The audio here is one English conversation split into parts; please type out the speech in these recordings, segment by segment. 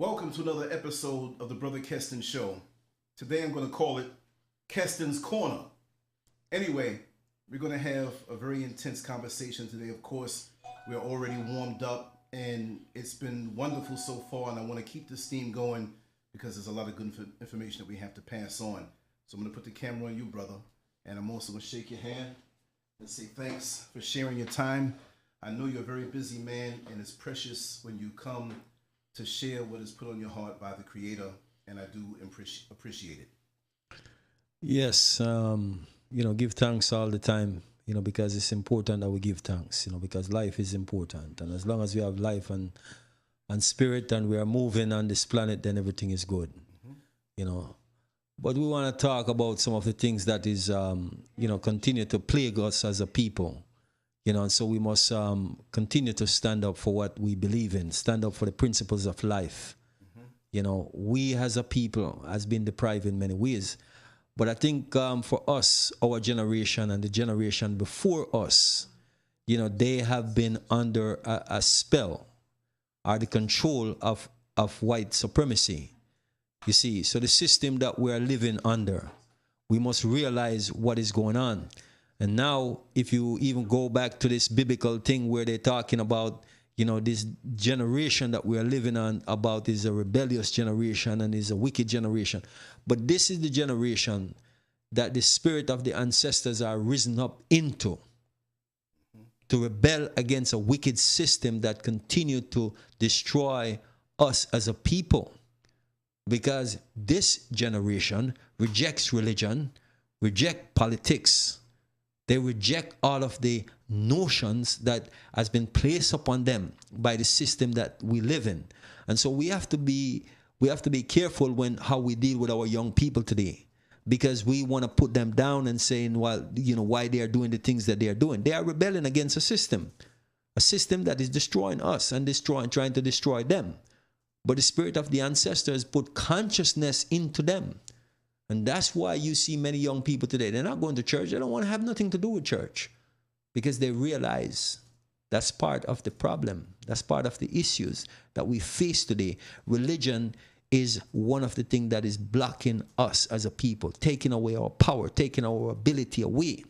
Welcome to another episode of the Brother Keston Show. Today I'm going to call it Keston's Corner. Anyway, we're going to have a very intense conversation today. Of course, we're already warmed up and it's been wonderful so far, and I want to keep this theme going because there's a lot of good information that we have to pass on. So I'm going to put the camera on you, brother, and I'm also going to shake your hand and say thanks for sharing your time. I know you're a very busy man, and it's precious when you come to share what is put on your heart by the Creator, and I do appreciate it. Yes, give thanks all the time, because it's important that we give thanks, because life is important. And as long as we have life and spirit and we are moving on this planet, then everything is good, But we want to talk about some of the things that is, continue to plague us as a people. And so we must continue to stand up for what we believe in, stand up for the principles of life. We as a people has been deprived in many ways. But I think for us, our generation and the generation before us, they have been under a spell or the control of white supremacy. You see, so the system that we are living under, we must realize what is going on. And now, if you even go back to this biblical thing where they're talking about, this generation that we are living on about is a rebellious generation and is a wicked generation. But this is the generation that the spirit of the ancestors are risen up into to rebel against a wicked system that continue to destroy us as a people. Because this generation rejects religion, reject politics. They reject all of the notions that has been placed upon them by the system that we live in. And so we have to be careful when how we deal with our young people today, because we want to put them down and saying, well, why they are doing the things that they are doing. They are rebelling against a system that is destroying us and trying to destroy them. But the spirit of the ancestors put consciousness into them. And that's why you see many young people today, they're not going to church. They don't want to have nothing to do with church because they realize that's part of the problem. That's part of the issues that we face today. Religion is one of the things that is blocking us as a people, taking away our power, taking our ability away.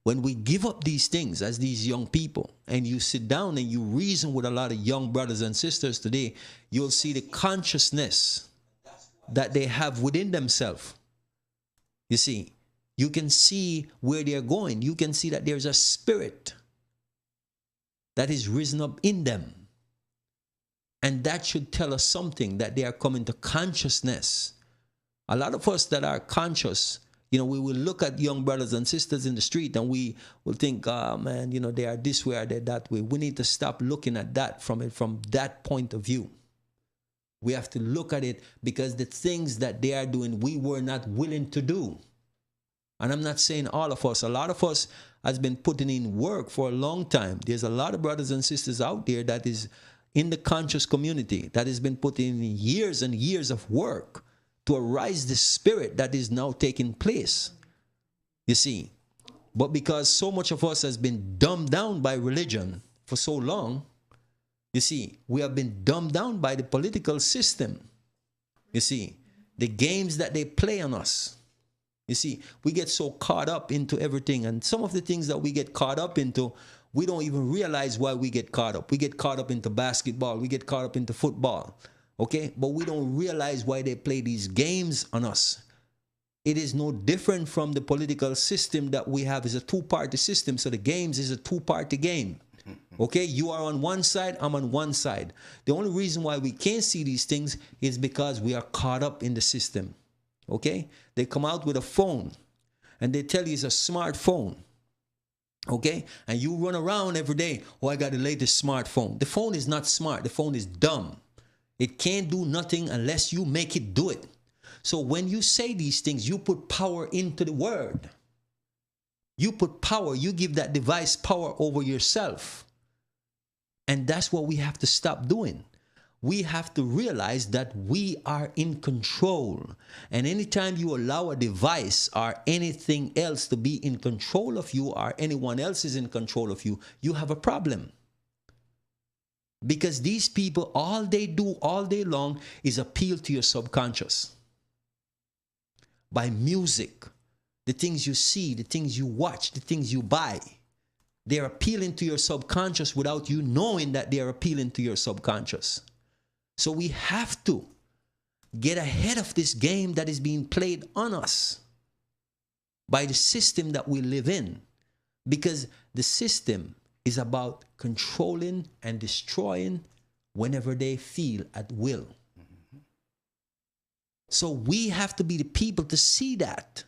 When we give up these things as these young people and you sit down and you reason with a lot of young brothers and sisters today, you'll see the consciousness that they have within themselves. You see, you can see where they're going. You can see that there's a spirit that is risen up in them. And that should tell us something, that they are coming to consciousness. A lot of us that are conscious, we will look at young brothers and sisters in the street and we will think, oh man, they are this way or they're that way. We need to stop looking at that from that point of view. We have to look at it because the things that they are doing, we were not willing to do. And I'm not saying all of us. A lot of us has been putting in work for a long time. There's a lot of brothers and sisters out there that is in the conscious community that has been putting in years and years of work to arise the spirit that is now taking place. You see, but because so much of us has been dumbed down by religion for so long, you see, we have been dumbed down by the political system. You see, the games that they play on us. You see, we get so caught up into everything. And some of the things that we get caught up into, we don't even realize why we get caught up. We get caught up into basketball. We get caught up into football. Okay? But we don't realize why they play these games on us. It is no different from the political system that we have. It's a two-party system. So the games is a two-party game. Okay, you are on one side, I'm on one side. The only reason why we can't see these things is because we are caught up in the system. Okay, they come out with a phone and they tell you it's a smartphone. Okay, and you run around every day, oh, I got the latest smartphone. The phone is not smart, the phone is dumb. It can't do nothing unless you make it do it. So when you say these things, you put power into the word. You put power, you give that device power over yourself. And that's what we have to stop doing. We have to realize that we are in control. And anytime you allow a device or anything else to be in control of you or anyone else is in control of you, you have a problem. Because these people, all they do all day long is appeal to your subconscious. By music, the things you see, the things you watch, the things you buy. They're appealing to your subconscious without you knowing that they're appealing to your subconscious. So we have to get ahead of this game that is being played on us by the system that we live in. Because the system is about controlling and destroying whenever they feel at will. So we have to be the people to see that.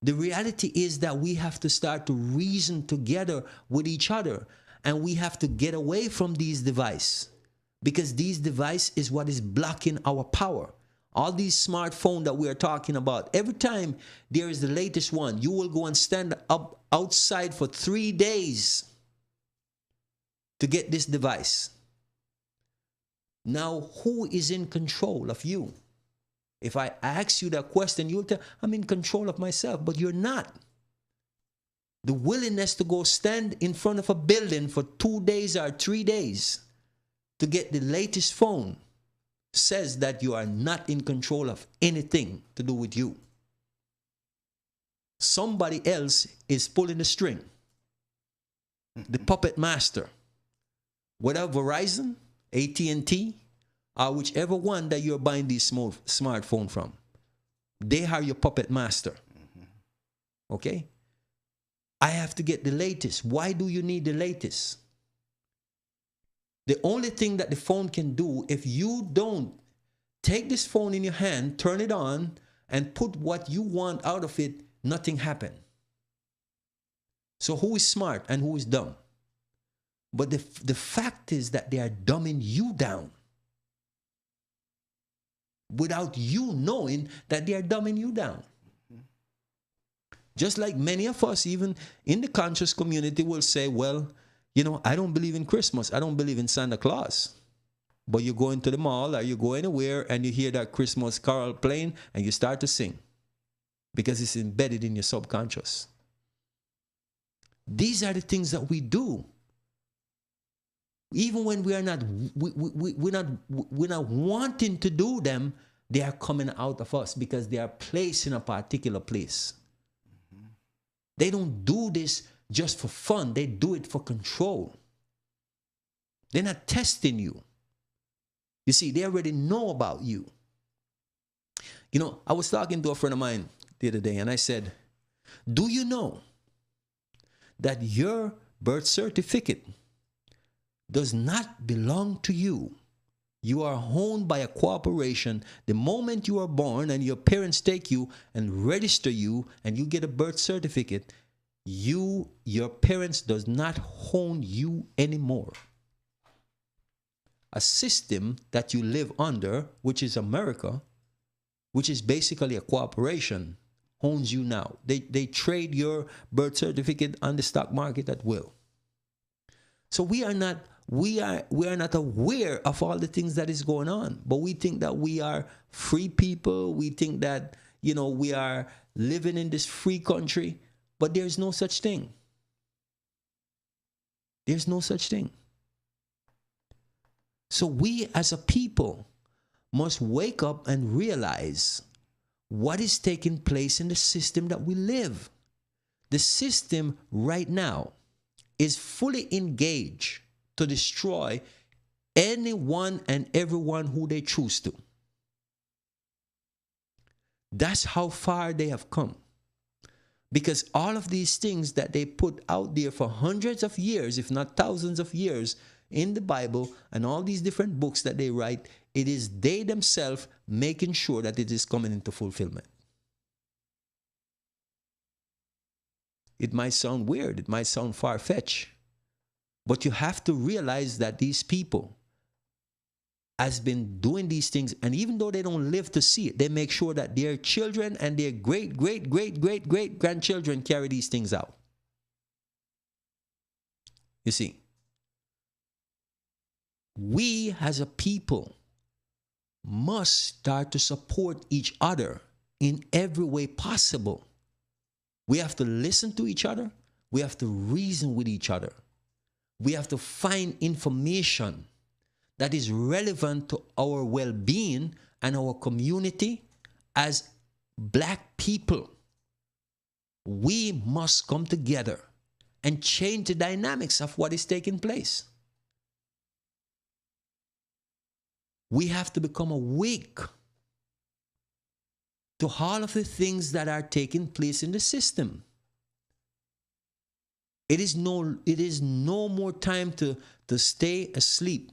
The reality is that we have to start to reason together with each other, and we have to get away from these devices, because these devices is what is blocking our power. All these smartphones that we are talking about, every time there is the latest one, you will go and stand up outside for 3 days to get this device. Now, who is in control of you? If I ask you that question, you'll tell, I'm in control of myself, but you're not. The willingness to go stand in front of a building for 2 days or 3 days to get the latest phone says that you are not in control of anything to do with you. Somebody else is pulling the string. The puppet master. Whether Verizon, AT&T, or whichever one that you're buying this smartphone from, they are your puppet master. Okay? I have to get the latest. Why do you need the latest? The only thing that the phone can do, if you don't take this phone in your hand, turn it on, and put what you want out of it, nothing happen. So who is smart and who is dumb? But the fact is that they are dumbing you down without you knowing that they are dumbing you down. Just like many of us, even in the conscious community, will say, well, you know, I don't believe in Christmas. I don't believe in Santa Claus. But you go into the mall or you go anywhere and you hear that Christmas carol playing and you start to sing because it's embedded in your subconscious. These are the things that we do. Even when we are not, we're not wanting to do them, they are coming out of us because they are placed in a particular place. They don't do this just for fun. They do it for control. They're not testing you. You see, they already know about you. You know, I was talking to a friend of mine the other day and I said, do you know that your birth certificate does not belong to you? You are owned by a corporation. The moment you are born and your parents take you and register you and you get a birth certificate, your parents does not own you anymore. A system that you live under, which is America, which is basically a corporation, owns you now. They trade your birth certificate on the stock market at will. So we are not aware of all the things that is going on, but we think that we are free people. We think that, you know, we are living in this free country, but there's no such thing. There's no such thing. So we as a people must wake up and realize what is taking place in the system that we live. The system right now is fully engaged to destroy anyone and everyone who they choose to. That's how far they have come. Because all of these things that they put out there for hundreds of years, if not thousands of years, in the Bible and all these different books that they write, it is they themselves making sure that it is coming into fulfillment. It might sound weird, it might sound far-fetched, but you have to realize that these people has been doing these things, and even though they don't live to see it, they make sure that their children and their great-great-great-great-great-grandchildren carry these things out. You see, we as a people must start to support each other in every way possible. We have to listen to each other. We have to reason with each other. We have to find information that is relevant to our well-being and our community as black people. We must come together and change the dynamics of what is taking place. We have to become awake to all of the things that are taking place in the system. It is no more time to stay asleep.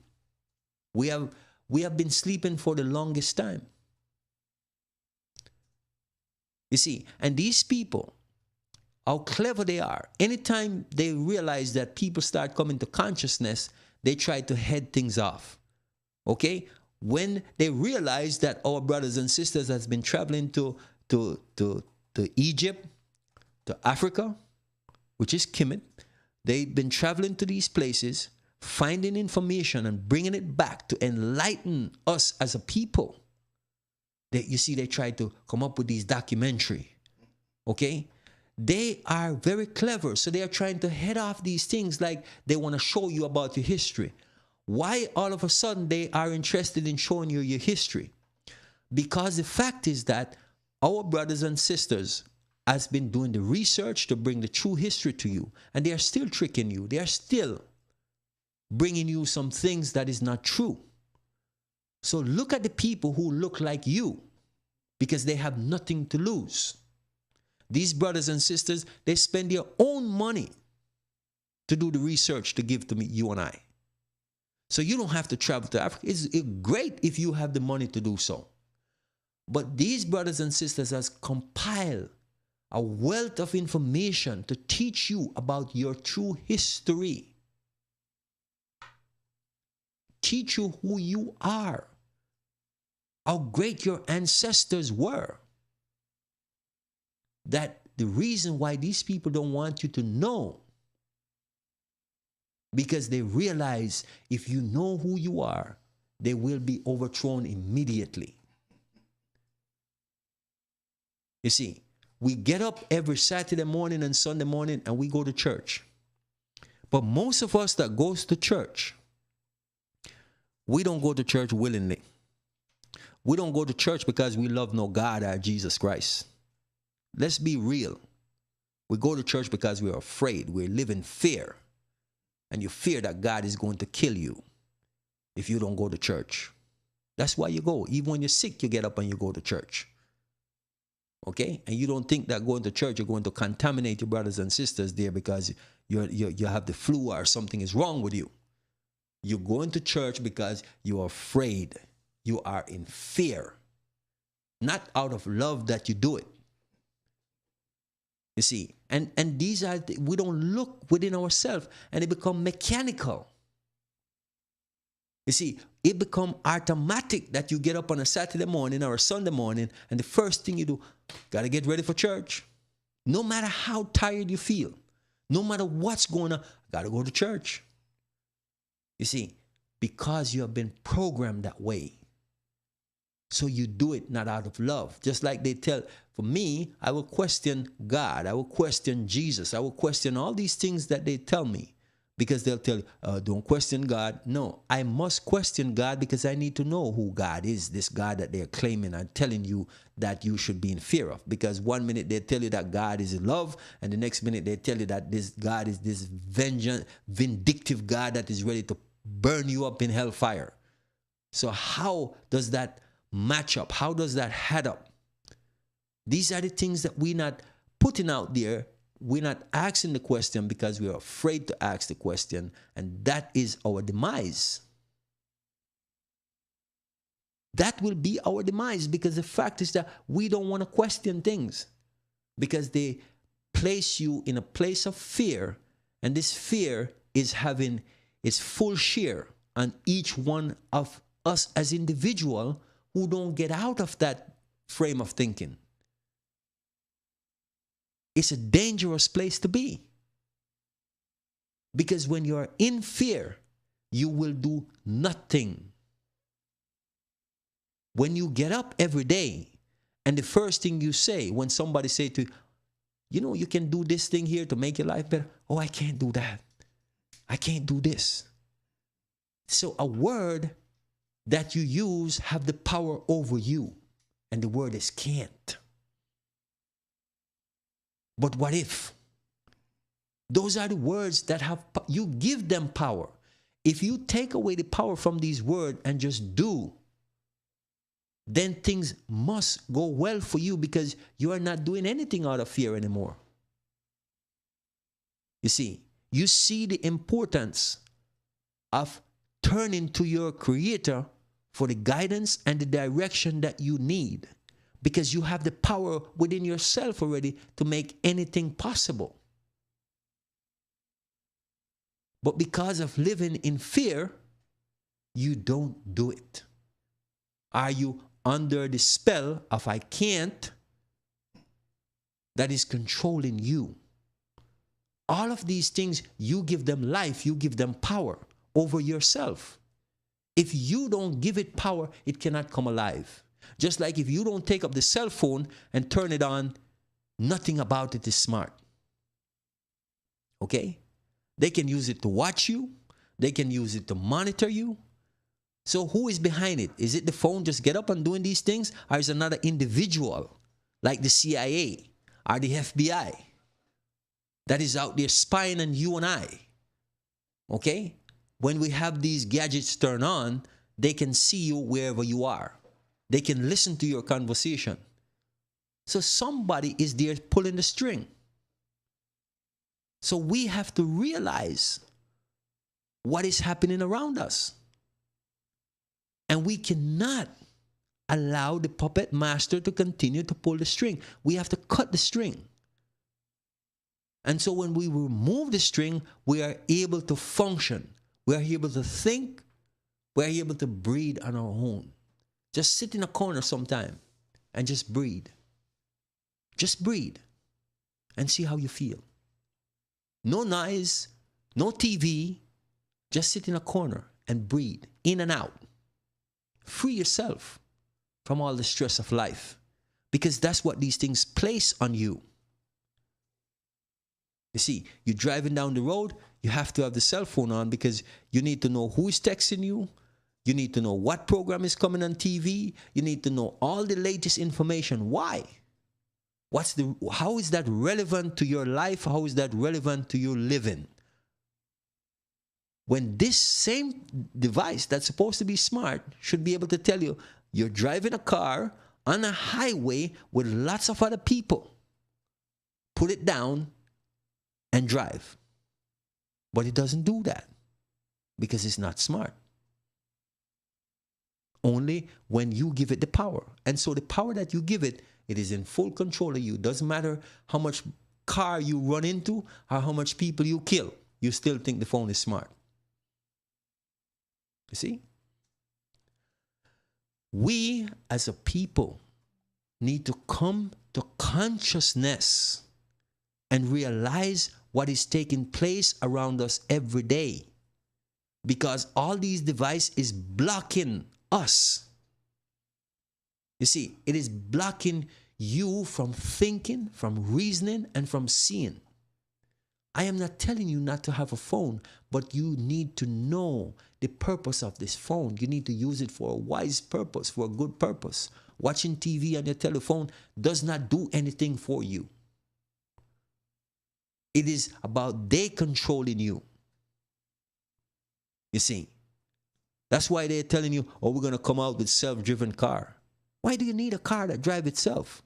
We have been sleeping for the longest time. You see, and these people, how clever they are. Anytime they realize that people start coming to consciousness, they try to head things off. Okay? When they realize that our brothers and sisters has been traveling to Egypt, to Africa, which is Kemet, they've been traveling to these places, finding information and bringing it back to enlighten us as a people. You see, they try to come up with these documentary. Okay? They are very clever, so they are trying to head off these things like they want to show you about your history. Why all of a sudden they are interested in showing you your history? Because the fact is that our brothers and sisters has been doing the research to bring the true history to you, and they are still tricking you. They are still bringing you some things that is not true. So look at the people who look like you, because they have nothing to lose. These brothers and sisters, they spend their own money to do the research to give to me, you and I. So you don't have to travel to Africa. It's great if you have the money to do so. But these brothers and sisters has compiled a wealth of information to teach you about your true history. Teach you who you are. How great your ancestors were. That the reason why these people don't want you to know, because they realize if you know who you are, they will be overthrown immediately. You see, we get up every Saturday morning and Sunday morning and we go to church. But most of us that goes to church, we don't go to church willingly. We don't go to church because we love no God or Jesus Christ. Let's be real. We go to church because we're afraid. We live in fear. And you fear that God is going to kill you if you don't go to church. That's why you go. Even when you're sick, you get up and you go to church. Okay? And you don't think that going to church, you're going to contaminate your brothers and sisters there because you have the flu or something is wrong with you. You're going to church because you're afraid. You are in fear. Not out of love that you do it. You see, and these are, we don't look within ourselves and it become mechanical. You see, it become automatic that you get up on a Saturday morning or a Sunday morning and the first thing you do, gotta get ready for church. No matter how tired you feel, no matter what's going on, gotta go to church. You see, because you have been programmed that way. So you do it not out of love. Just like they tell, for me, I will question God. I will question Jesus. I will question all these things that they tell me. Because they'll tell you, don't question God. No, I must question God because I need to know who God is. This God that they're claiming and telling you that you should be in fear of. Because one minute they tell you that God is in love. And the next minute they tell you that this God is this vindictive God that is ready to burn you up in hellfire. So how does that match up? How does that add up? These are the things that we're not putting out there. We're not asking the question because we're afraid to ask the question, and that is our demise. That will be our demise because the fact is that we don't want to question things because they place you in a place of fear, and this fear is having its full share on each one of us as individuals who don't get out of that frame of thinking. It's a dangerous place to be. Because when you're in fear, you will do nothing. When you get up every day, and the first thing you say, when somebody say to you, you know, you can do this thing here to make your life better. Oh, I can't do that. I can't do this. So a word that you use have the power over you. And the word is can't. But what if? Those are the words that have, you give them power. If you take away the power from these words and just do, then things must go well for you because you are not doing anything out of fear anymore. You see the importance of turning to your Creator for the guidance and the direction that you need, because you have the power within yourself already to make anything possible. But because of living in fear, you don't do it. Are you under the spell of I can't that is controlling you? All of these things, you give them life, you give them power over yourself. If you don't give it power, it cannot come alive. Just like if you don't take up the cell phone and turn it on, nothing about it is smart. Okay? They can use it to watch you. They can use it to monitor you. So who is behind it? Is it the phone just get up and doing these things? Or is it another individual like the CIA or the FBI that is out there spying on you and I? Okay? When we have these gadgets turned on, they can see you wherever you are. They can listen to your conversation. So somebody is there pulling the string. So we have to realize what is happening around us. And we cannot allow the puppet master to continue to pull the string. We have to cut the string. And so when we remove the string, we are able to function. We are able to think. We are able to breathe on our own. Just sit in a corner sometime and just breathe. Just breathe and see how you feel. No noise, no TV. Just sit in a corner and breathe in and out. Free yourself from all the stress of life, because that's what these things place on you. You see, you're driving down the road, you have to have the cell phone on because you need to know who is texting you. You need to know what program is coming on TV. You need to know all the latest information. Why? How is that relevant to your life? How is that relevant to your living? When this same device that's supposed to be smart should be able to tell you, you're driving a car on a highway with lots of other people. Put it down and drive. But it doesn't do that because it's not smart. Only when you give it the power. And so the power that you give it, it is in full control of you. Doesn't matter how much car you run into or how much people you kill. You still think the phone is smart. You see? We as a people need to come to consciousness and realize what is taking place around us every day. Because all these devices is blocking us. You see, it is blocking you from thinking, from reasoning, and from seeing. I am not telling you not to have a phone, but you need to know the purpose of this phone. You need to use it for a wise purpose, for a good purpose. Watching TV on your telephone does not do anything for you. It is about they controlling you. You see, that's why they're telling you, oh, we're going to come out with self-driven car. Why do you need a car that drives itself?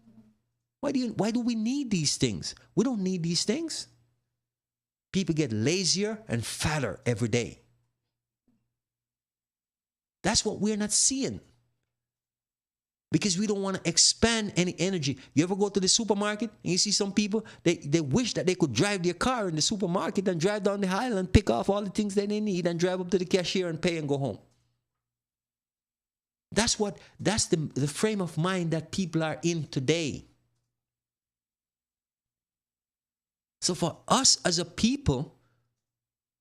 Why do we need these things? We don't need these things. People get lazier and fatter every day. That's what we're not seeing. Because we don't want to expand any energy. You ever go to the supermarket and you see some people, they wish that they could drive their car in the supermarket and drive down the aisle and pick off all the things that they need and drive up to the cashier and pay and go home. That's the frame of mind that people are in today. So for us as a people,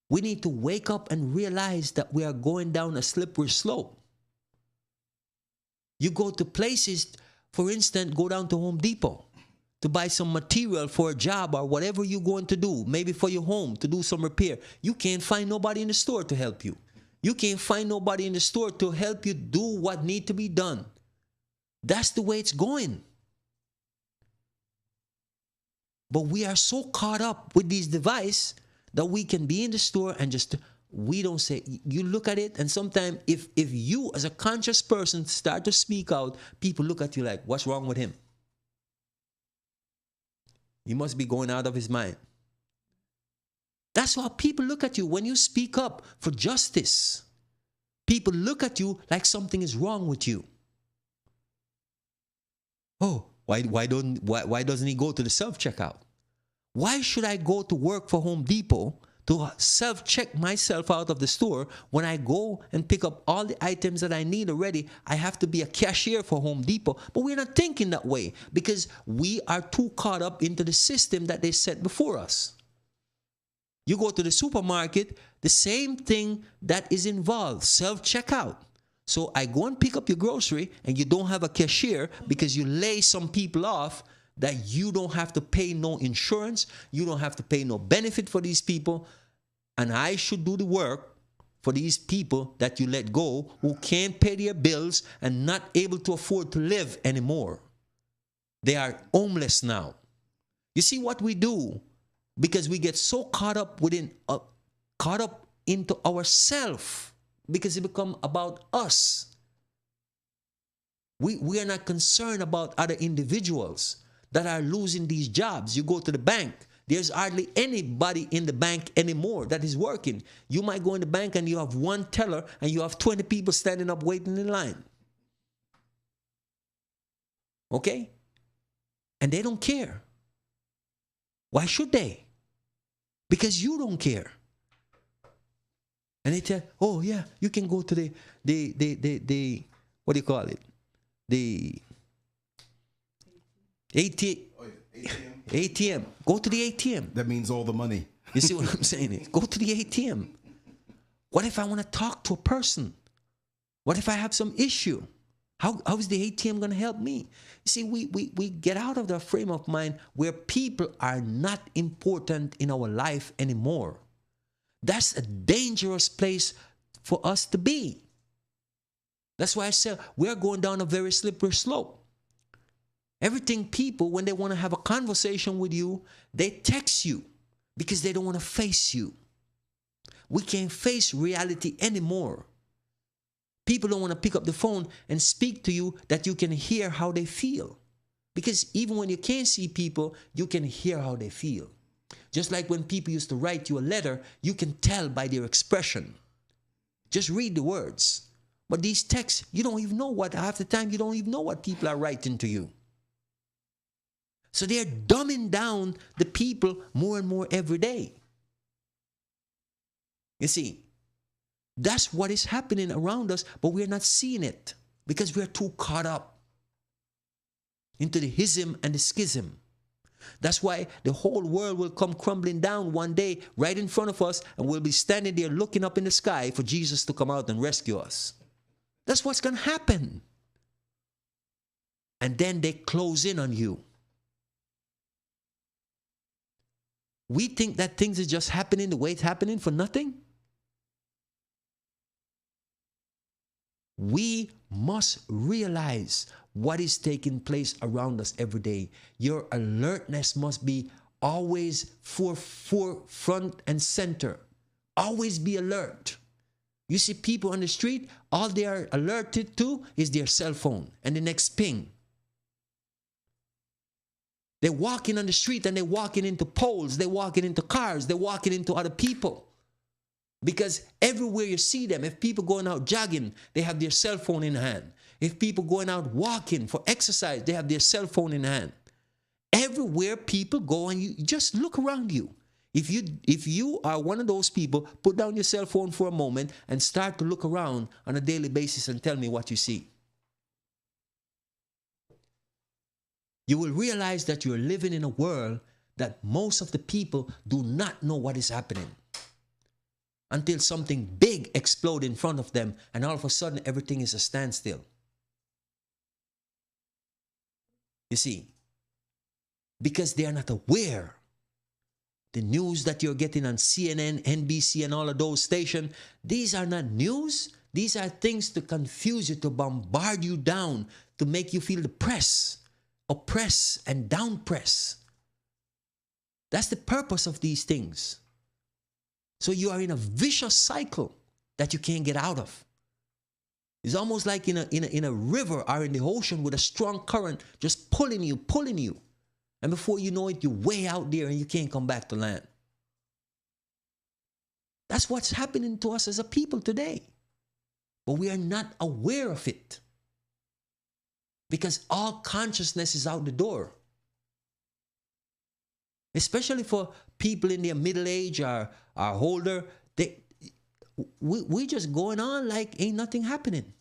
we need to wake up and realize that we are going down a slippery slope. You go to places, for instance, go down to Home Depot. to buy some material for a job or whatever you're going to do, maybe for your home, to do some repair, you can't find nobody in the store to help you. You can't find nobody in the store to help you do what needs to be done. That's the way it's going. But we are so caught up with these devices that we can be in the store and just, we don't say, you look at it, and sometimes if you as a conscious person start to speak out, people look at you like, what's wrong with him? He must be going out of his mind. That's how people look at you when you speak up for justice. People look at you like something is wrong with you. Oh, why doesn't he go to the self-checkout? Why should I go to work for Home Depot to self-check myself out of the store? When I go and pick up all the items that I need already, I have to be a cashier for Home Depot. But we're not thinking that way because we are too caught up into the system that they set before us. You go to the supermarket, the same thing that is involved, self-checkout. So I go and pick up your grocery and you don't have a cashier because you lay some people off that you don't have to pay no insurance, you don't have to pay no benefit for these people, and I should do the work for these people that you let go who can't pay their bills and not able to afford to live anymore. They are homeless now. You see what we do? Because we get so caught up into ourselves, because it become about us. We are not concerned about other individuals that are losing these jobs. You go to the bank, there's hardly anybody in the bank anymore that is working. You might go in the bank and you have one teller and you have 20 people standing up waiting in line. Okay? And they don't care. Why should they? Because you don't care. And they tell, oh yeah, you can go to the what do you call it? The ATM. Oh, yeah. ATM. Go to the ATM. That means all the money. You see what I'm saying? Go to the ATM. What if I want to talk to a person? What if I have some issue? How is the ATM going to help me? You see, we get out of the frame of mind where people are not important in our life anymore. That's a dangerous place for us to be. That's why I said we're going down a very slippery slope. Everything people, when they want to have a conversation with you, they text you because they don't want to face you. We can't face reality anymore. People don't want to pick up the phone and speak to you that you can hear how they feel. Because even when you can't see people, you can hear how they feel. Just like when people used to write you a letter, you can tell by their expression. Just read the words. But these texts, you don't even know what, half the time you don't even know what people are writing to you. So they're dumbing down the people more and more every day. You see, that's what is happening around us, but we're not seeing it because we're too caught up into the ism and the schism. That's why the whole world will come crumbling down one day right in front of us, and we'll be standing there looking up in the sky for Jesus to come out and rescue us. That's what's going to happen. And then they close in on you. We think that things are just happening the way it's happening for nothing. We must realize what is taking place around us every day. Your alertness must be always front and center. Always be alert. You see people on the street, all they are alerted to is their cell phone and the next ping. They're walking on the street and they're walking into poles, they're walking into cars, they're walking into other people. Because everywhere you see them, if people going out jogging, they have their cell phone in hand. If people going out walking for exercise, they have their cell phone in hand. Everywhere people go, and you just look around you. If you are one of those people, put down your cell phone for a moment and start to look around on a daily basis and tell me what you see. You will realize that you're living in a world that most of the people do not know what is happening. Until something big explodes in front of them, and all of a sudden everything is a standstill. You see, because they are not aware. The news that you're getting on CNN, NBC, and all of those stations, these are not news. These are things to confuse you, to bombard you down, to make you feel depressed, oppressed, and down-pressed. That's the purpose of these things. So you are in a vicious cycle that you can't get out of. It's almost like in a river or in the ocean with a strong current just pulling you. And before you know it, you're way out there and you can't come back to land. That's what's happening to us as a people today. But we are not aware of it. Because all consciousness is out the door. Especially for people in their middle age or older, we just going on like ain't nothing happening.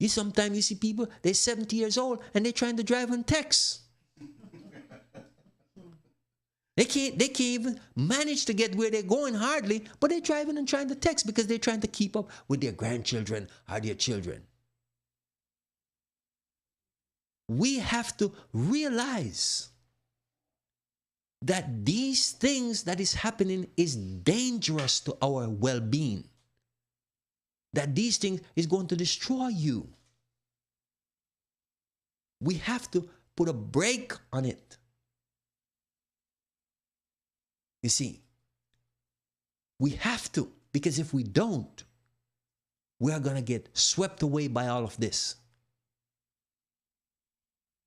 Sometimes you see people, they're 70 years old and they're trying to drive on text. They can't even manage to get where they're going hardly, but they're driving and trying to text because they're trying to keep up with their grandchildren or their children. We have to realize that these things that is happening is dangerous to our well-being. That these things is going to destroy you. We have to put a brake on it. You see, we have to, because if we don't, we are going to get swept away by all of this.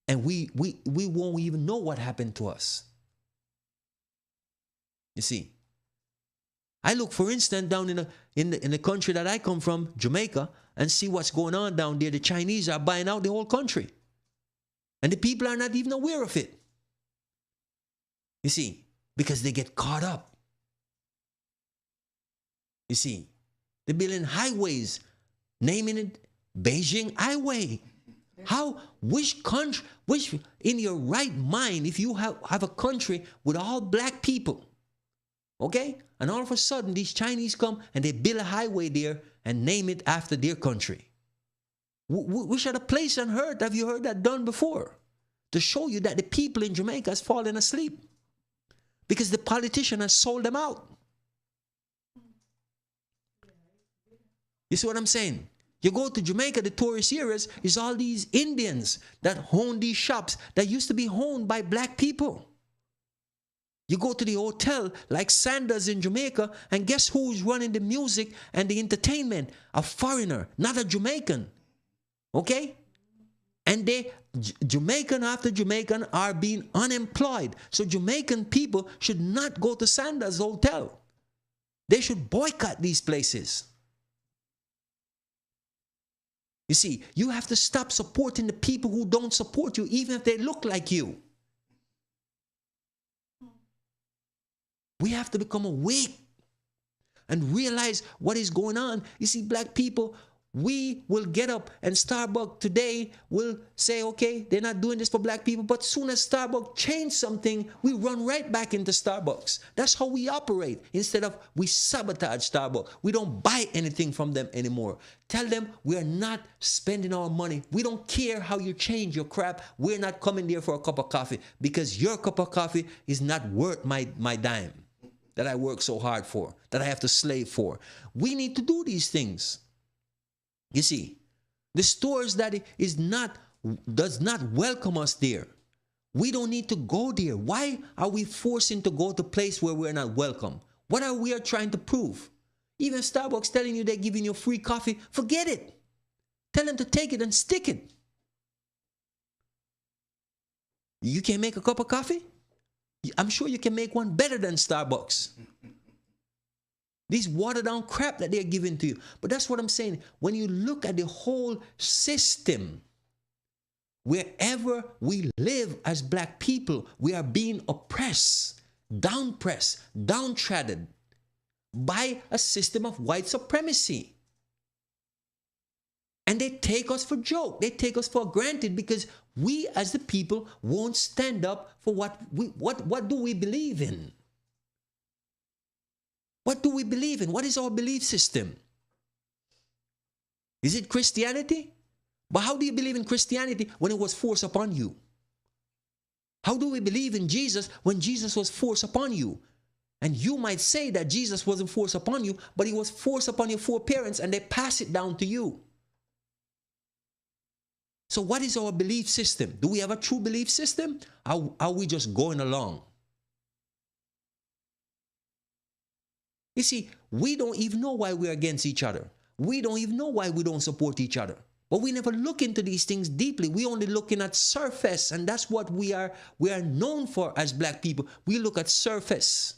And we won't even know what happened to us. You see, I look, for instance, down in the country that I come from, Jamaica, and see what's going on down there. The Chinese are buying out the whole country. And the people are not even aware of it. You see, because they get caught up. You see, they're building highways, naming it Beijing Highway. How, which country, which in your right mind, if you have a country with all black people, okay? And all of a sudden, these Chinese come and they build a highway there and name it after their country. Which other place on earth have you heard that done before? To show you that the people in Jamaica has fallen asleep. Because the politician has sold them out. You see what I'm saying? You go to Jamaica, the tourist areas, is all these Indians that own these shops that used to be owned by black people. You go to the hotel like Sanders in Jamaica, and guess who's running the music and the entertainment? A foreigner, not a Jamaican. Okay? And Jamaican after Jamaican are being unemployed. So Jamaican people should not go to Sanders Hotel. They should boycott these places. You see, you have to stop supporting the people who don't support you, even if they look like you. We have to become awake and realize what is going on. You see, black people, we will get up and Starbucks today will say, okay, they're not doing this for black people. But soon as Starbucks change something, we run right back into Starbucks. That's how we operate. Instead of we sabotage Starbucks. We don't buy anything from them anymore. Tell them we are not spending our money. We don't care how you change your crap. We're not coming there for a cup of coffee because your cup of coffee is not worth my dime that I work so hard for, that I have to slave for. We need to do these things. You see, the stores that does not welcome us there. We don't need to go there. Why are we forcing to go to a place where we're not welcome? What are we trying to prove? Even Starbucks telling you they're giving you free coffee, forget it. Tell them to take it and stick it. You can make a cup of coffee? I'm sure you can make one better than Starbucks. These watered down crap that they're giving to you. But that's what I'm saying. When you look at the whole system, wherever we live as black people, we are being oppressed, downpressed, downtrodden by a system of white supremacy. And they take us for joke. They take us for granted because we as the people won't stand up for what do we believe in? What do we believe in? What is our belief system? Is it Christianity? But how do you believe in Christianity when it was forced upon you? How do we believe in Jesus when Jesus was forced upon you? And you might say that Jesus wasn't forced upon you, but he was forced upon your foreparents and they pass it down to you. So what is our belief system? Do we have a true belief system? Are we just going along? You see, we don't even know why we're against each other. We don't even know why we don't support each other. But we never look into these things deeply. We only looking at surface, and that's what we are known for as black people. We look at surface.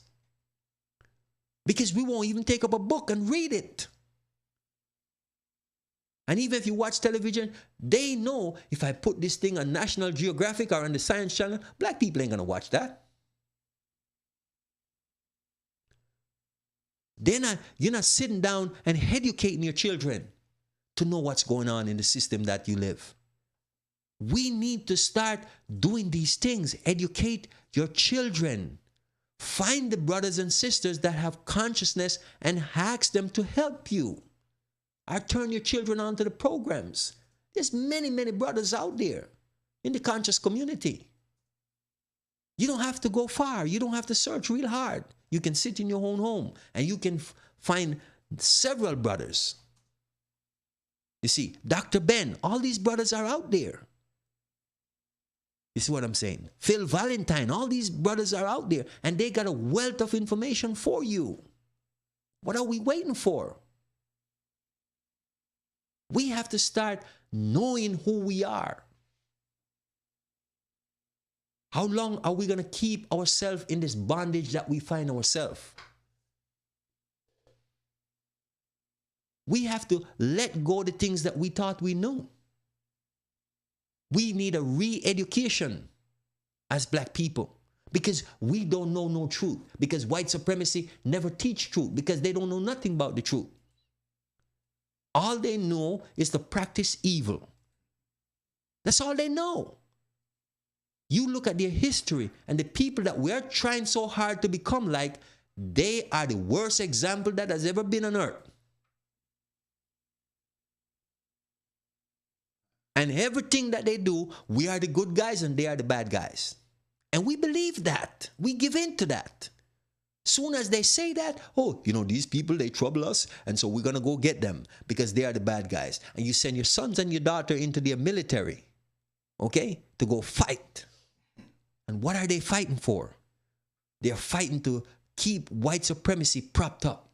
Because we won't even take up a book and read it. And even if you watch television, they know if I put this thing on National Geographic or on the Science Channel, black people ain't going to watch that. You're not sitting down and educating your children to know what's going on in the system that you live. We need to start doing these things. Educate your children. Find the brothers and sisters that have consciousness and ask them to help you. Or turn your children onto the programs. There's many, many brothers out there in the conscious community. You don't have to go far. You don't have to search real hard. You can sit in your own home and you can find several brothers. You see, Dr. Ben, all these brothers are out there. You see what I'm saying? Phil Valentine, all these brothers are out there and they got a wealth of information for you. What are we waiting for? We have to start knowing who we are. How long are we going to keep ourselves in this bondage that we find ourselves? We have to let go of the things that we thought we knew. We need a re-education as black people because we don't know no truth. Because white supremacy never teach truth because they don't know nothing about the truth. All they know is to practice evil. That's all they know. You look at their history and the people that we're trying so hard to become like, they are the worst example that has ever been on earth. And everything that they do, we are the good guys and they are the bad guys. And we believe that. We give in to that. Soon as they say that, oh, you know, these people, they trouble us, and so we're going to go get them because they are the bad guys. And you send your sons and your daughter into their military, okay, to go fight. And what are they fighting for? They're fighting to keep white supremacy propped up.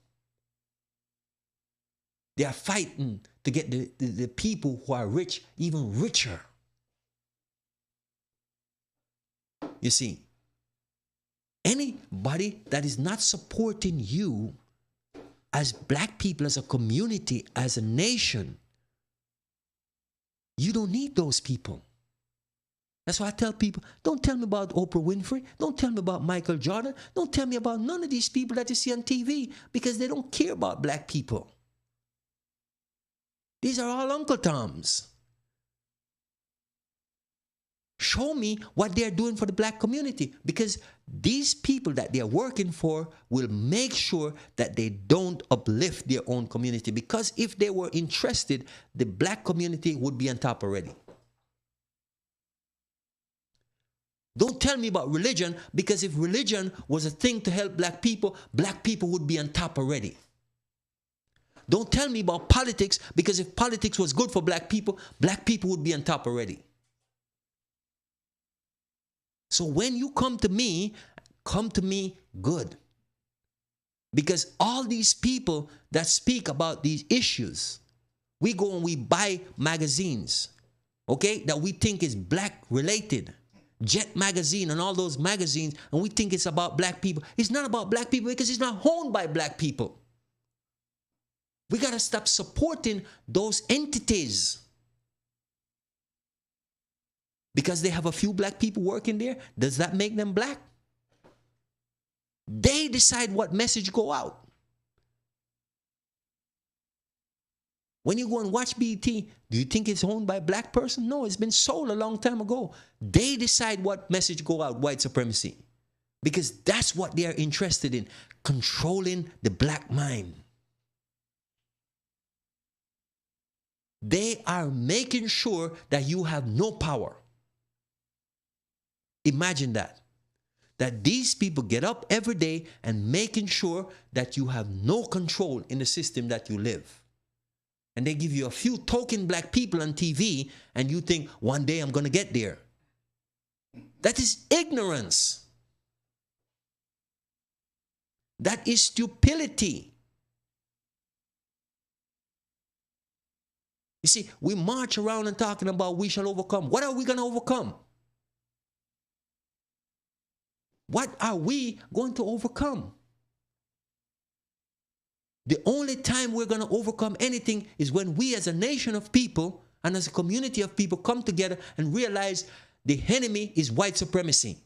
They are fighting to get the people who are rich even richer. You see, anybody that is not supporting you as black people, as a community, as a nation, you don't need those people. That's why I tell people, don't tell me about Oprah Winfrey. Don't tell me about Michael Jordan. Don't tell me about none of these people that you see on TV because they don't care about black people. These are all Uncle Toms. Show me what they're doing for the black community because these people that they're working for will make sure that they don't uplift their own community because if they were interested, the black community would be on top already. Don't tell me about religion because if religion was a thing to help black people would be on top already. Don't tell me about politics because if politics was good for black people would be on top already. So when you come to me good. Because all these people that speak about these issues, we go and we buy magazines, okay, that we think is black related. Jet magazine and all those magazines, and we think it's about black people. It's not about black people because it's not owned by black people. We got to stop supporting those entities. Because they have a few black people working there, does that make them black? They decide what message go out. When you go and watch BET, do you think it's owned by a black person? No, it's been sold a long time ago. They decide what message go out, white supremacy. Because that's what they are interested in, controlling the black mind. They are making sure that you have no power. Imagine that. That these people get up every day and making sure that you have no control in the system that you live. And they give you a few token black people on TV and you think, one day I'm going to get there. That is ignorance. That is stupidity. You see, we march around and talking about we shall overcome. What are we going to overcome? What are we going to overcome? The only time we're going to overcome anything is when we as a nation of people and as a community of people come together and realize the enemy is white supremacy.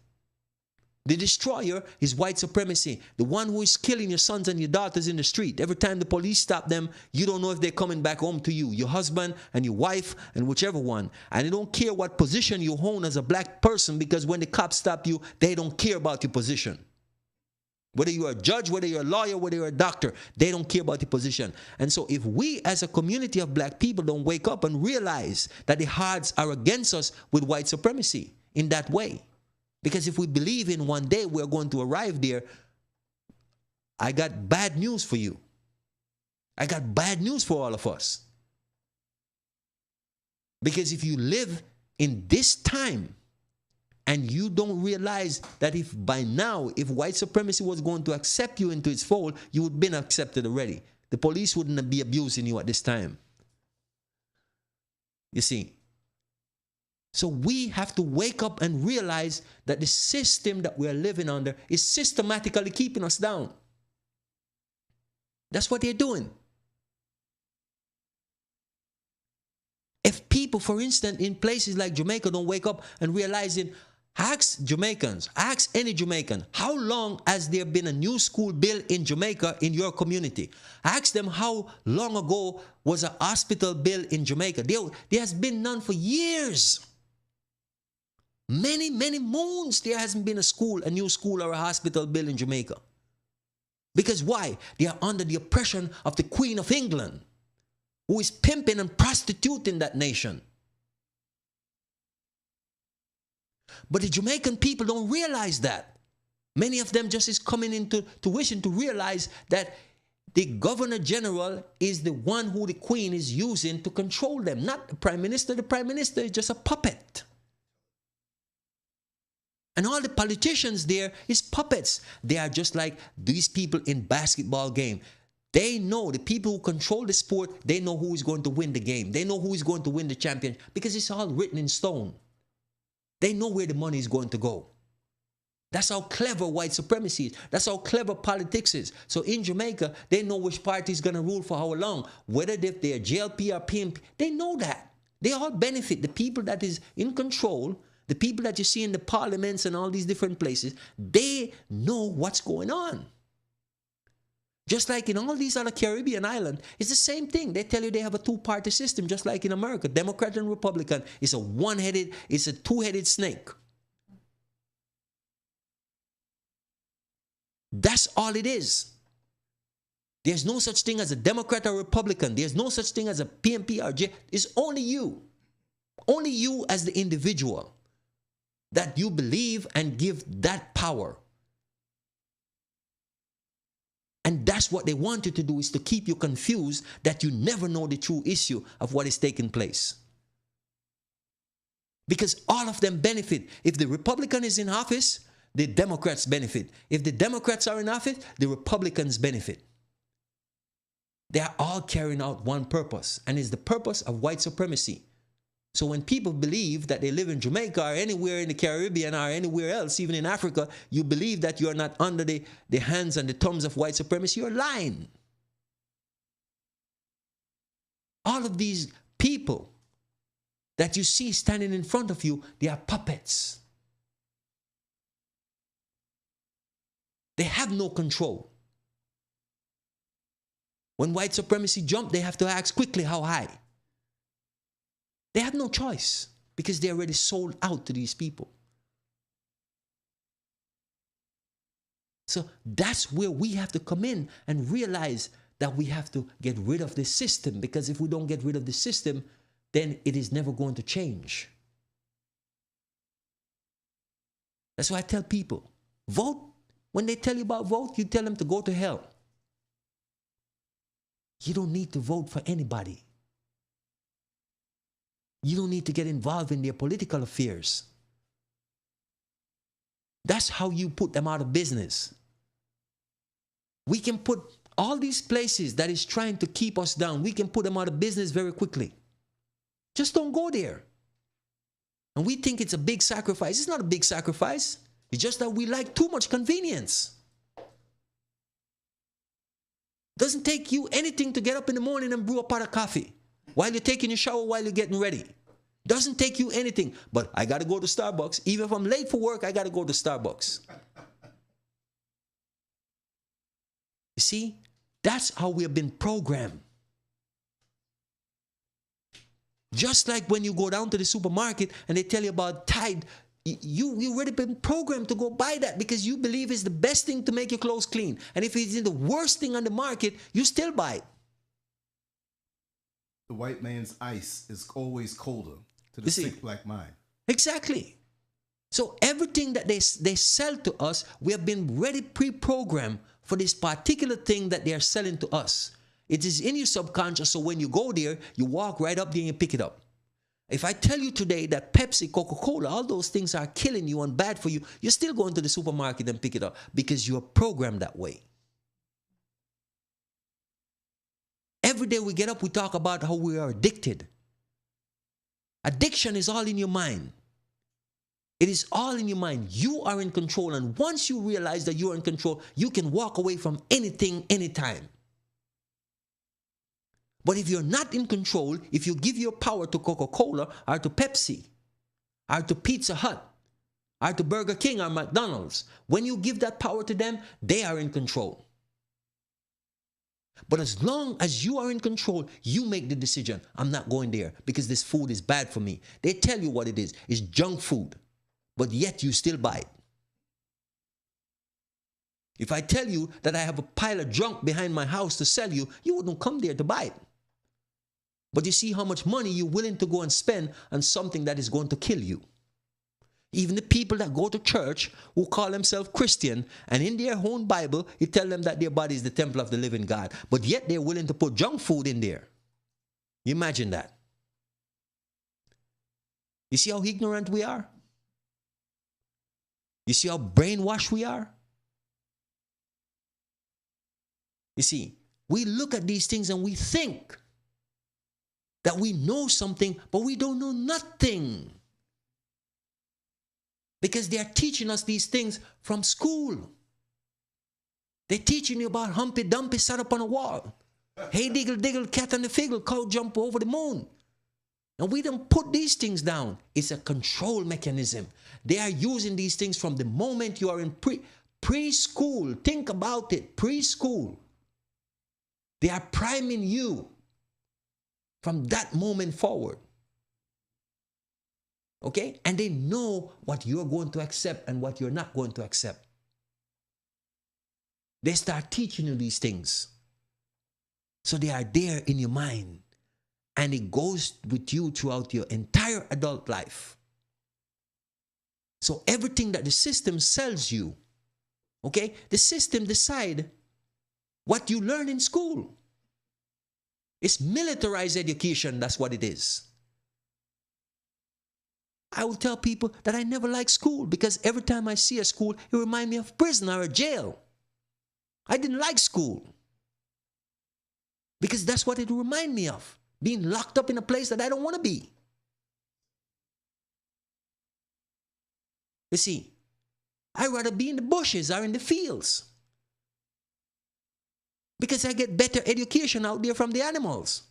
The destroyer is white supremacy. The one who is killing your sons and your daughters in the street. Every time the police stop them, you don't know if they're coming back home to you. Your husband and your wife and whichever one. And they don't care what position you hold as a black person, because when the cops stop you, they don't care about your position. Whether you're a judge, whether you're a lawyer, whether you're a doctor, they don't care about your position. And so if we as a community of black people don't wake up and realize that the odds are against us with white supremacy in that way, because if we believe in one day we're going to arrive there, I got bad news for you. I got bad news for all of us. Because if you live in this time and you don't realize that if by now, if white supremacy was going to accept you into its fold, you would have been accepted already. The police wouldn't be abusing you at this time. You see. So we have to wake up and realize that the system that we are living under is systematically keeping us down. That's what they're doing. If people, for instance, in places like Jamaica don't wake up and realizing, ask Jamaicans, ask any Jamaican, how long has there been a new school built in Jamaica in your community? Ask them how long ago was a hospital built in Jamaica. There has been none for years. Many, many moons there hasn't been a school, a new school or a hospital built in Jamaica. Because why? They are under the oppression of the Queen of England, who is pimping and prostituting that nation. But the Jamaican people don't realize that. Many of them just is coming into tuition to realize that the Governor General is the one who the Queen is using to control them, not the Prime Minister. The Prime Minister is just a puppet. And all the politicians there is puppets. They are just like these people in basketball game. They know, the people who control the sport, they know who is going to win the game. They know who is going to win the champion because it's all written in stone. They know where the money is going to go. That's how clever white supremacy is. That's how clever politics is. So in Jamaica, they know which party is going to rule for how long. Whether they're JLP or PNP, they know that. They all benefit. The people that is in control, the people that you see in the parliaments and all these different places, they know what's going on. Just like in all these other Caribbean islands, it's the same thing. They tell you they have a two-party system, just like in America. Democrat and Republican. It's a two-headed snake. That's all it is. There's no such thing as a Democrat or Republican. There's no such thing as a PNP or J. It's only you. Only you as the individual that you believe and give that power. And that's what they want you to do, is to keep you confused, that you never know the true issue of what is taking place. Because all of them benefit. If the Republican is in office, the Democrats benefit. If the Democrats are in office, the Republicans benefit. They are all carrying out one purpose, and it's the purpose of white supremacy. So when people believe that they live in Jamaica or anywhere in the Caribbean or anywhere else, even in Africa, you believe that you are not under the hands and the thumbs of white supremacy, you're lying. All of these people that you see standing in front of you, they are puppets. They have no control. When white supremacy jump, they have to ask quickly how high. They have no choice because they're already sold out to these people. So that's where we have to come in and realize that we have to get rid of this system, because if we don't get rid of the system, then it is never going to change. That's why I tell people, vote. When they tell you about vote, you tell them to go to hell. You don't need to vote for anybody. You don't need to get involved in their political affairs. That's how you put them out of business. We can put all these places that is trying to keep us down, we can put them out of business very quickly. Just don't go there. And we think it's a big sacrifice. It's not a big sacrifice. It's just that we like too much convenience. Doesn't take you anything to get up in the morning and brew a pot of coffee while you're taking your shower, while you're getting ready. Doesn't take you anything. But I got to go to Starbucks. Even if I'm late for work, I got to go to Starbucks. You see, that's how we have been programmed. Just like when you go down to the supermarket and they tell you about Tide, you already been programmed to go buy that because you believe it's the best thing to make your clothes clean. And if it's the worst thing on the market, you still buy it. The white man's ice is always colder to the sick black mind. Exactly. So everything that they sell to us, we have been ready pre-programmed for this particular thing that they are selling to us. It is in your subconscious, so when you go there, you walk right up there and you pick it up. If I tell you today that Pepsi, Coca-Cola, all those things are killing you and bad for you, you're still going to the supermarket and pick it up because you're programmed that way. Every day we get up, we talk about how we are addicted. Addiction is all in your mind. It is all in your mind. You are in control, and once you realize that you are in control, you can walk away from anything, anytime. But if you're not in control, if you give your power to Coca-Cola or to Pepsi or to Pizza Hut or to Burger King or McDonald's, when you give that power to them, they are in control. But as long as you are in control, you make the decision. I'm not going there because this food is bad for me. They tell you what it is. It's junk food. But yet you still buy it. If I tell you that I have a pile of junk behind my house to sell you, you wouldn't come there to buy it. But you see how much money you're willing to go and spend on something that is going to kill you. Even the people that go to church who call themselves Christian, and in their own Bible, it tells them that their body is the temple of the living God. But yet they're willing to put junk food in there. You imagine that. You see how ignorant we are? You see how brainwashed we are? You see, we look at these things and we think that we know something, but we don't know nothing. Because they are teaching us these things from school. They're teaching you about Humpty Dumpty sat up on a wall. Hey, diggle, diggle, cat on the figgle, cow jump over the moon. And we don't put these things down. It's a control mechanism. They are using these things from the moment you are in preschool. Think about it, preschool. They are priming you from that moment forward. Okay? And they know what you're going to accept and what you're not going to accept. They start teaching you these things. So they are there in your mind. And it goes with you throughout your entire adult life. So everything that the system sells you, okay, the system decides what you learn in school. It's militarized education, that's what it is. I will tell people that I never liked school because every time I see a school, it reminds me of prison or a jail. I didn't like school because that's what it reminds me of. Being locked up in a place that I don't want to be. You see, I'd rather be in the bushes or in the fields. Because I get better education out there from the animals.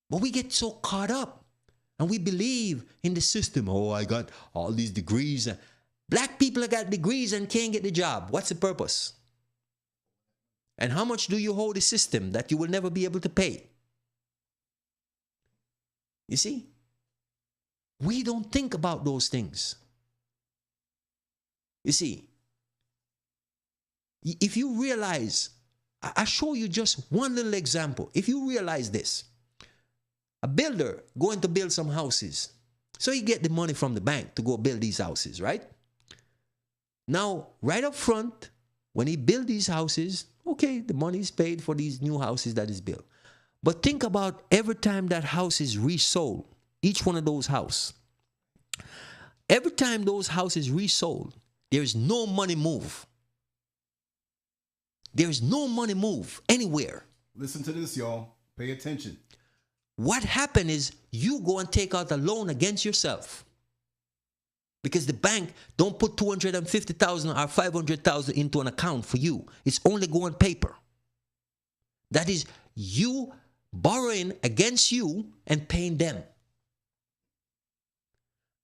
But we get so caught up and we believe in the system. Oh, I got all these degrees. Black people have got degrees and can't get the job. What's the purpose? And how much do you hold the system that you will never be able to pay? You see? We don't think about those things. You see? If you realize, I'll show you just one little example. If you realize this, a builder going to build some houses, So he get the money from the bank to go build these houses, right? Now, right up front, when he built these houses, okay, the money is paid for these new houses that is built. But think about every time that house is resold, each one of those houses. Every time those houses resold, there is no money move. There is no money move anywhere. Listen to this, y'all. Pay attention. What happened is you go and take out a loan against yourself. Because the bank don't put 250,000 or 500,000 into an account for you. It's only go on paper. That is you borrowing against you and paying them.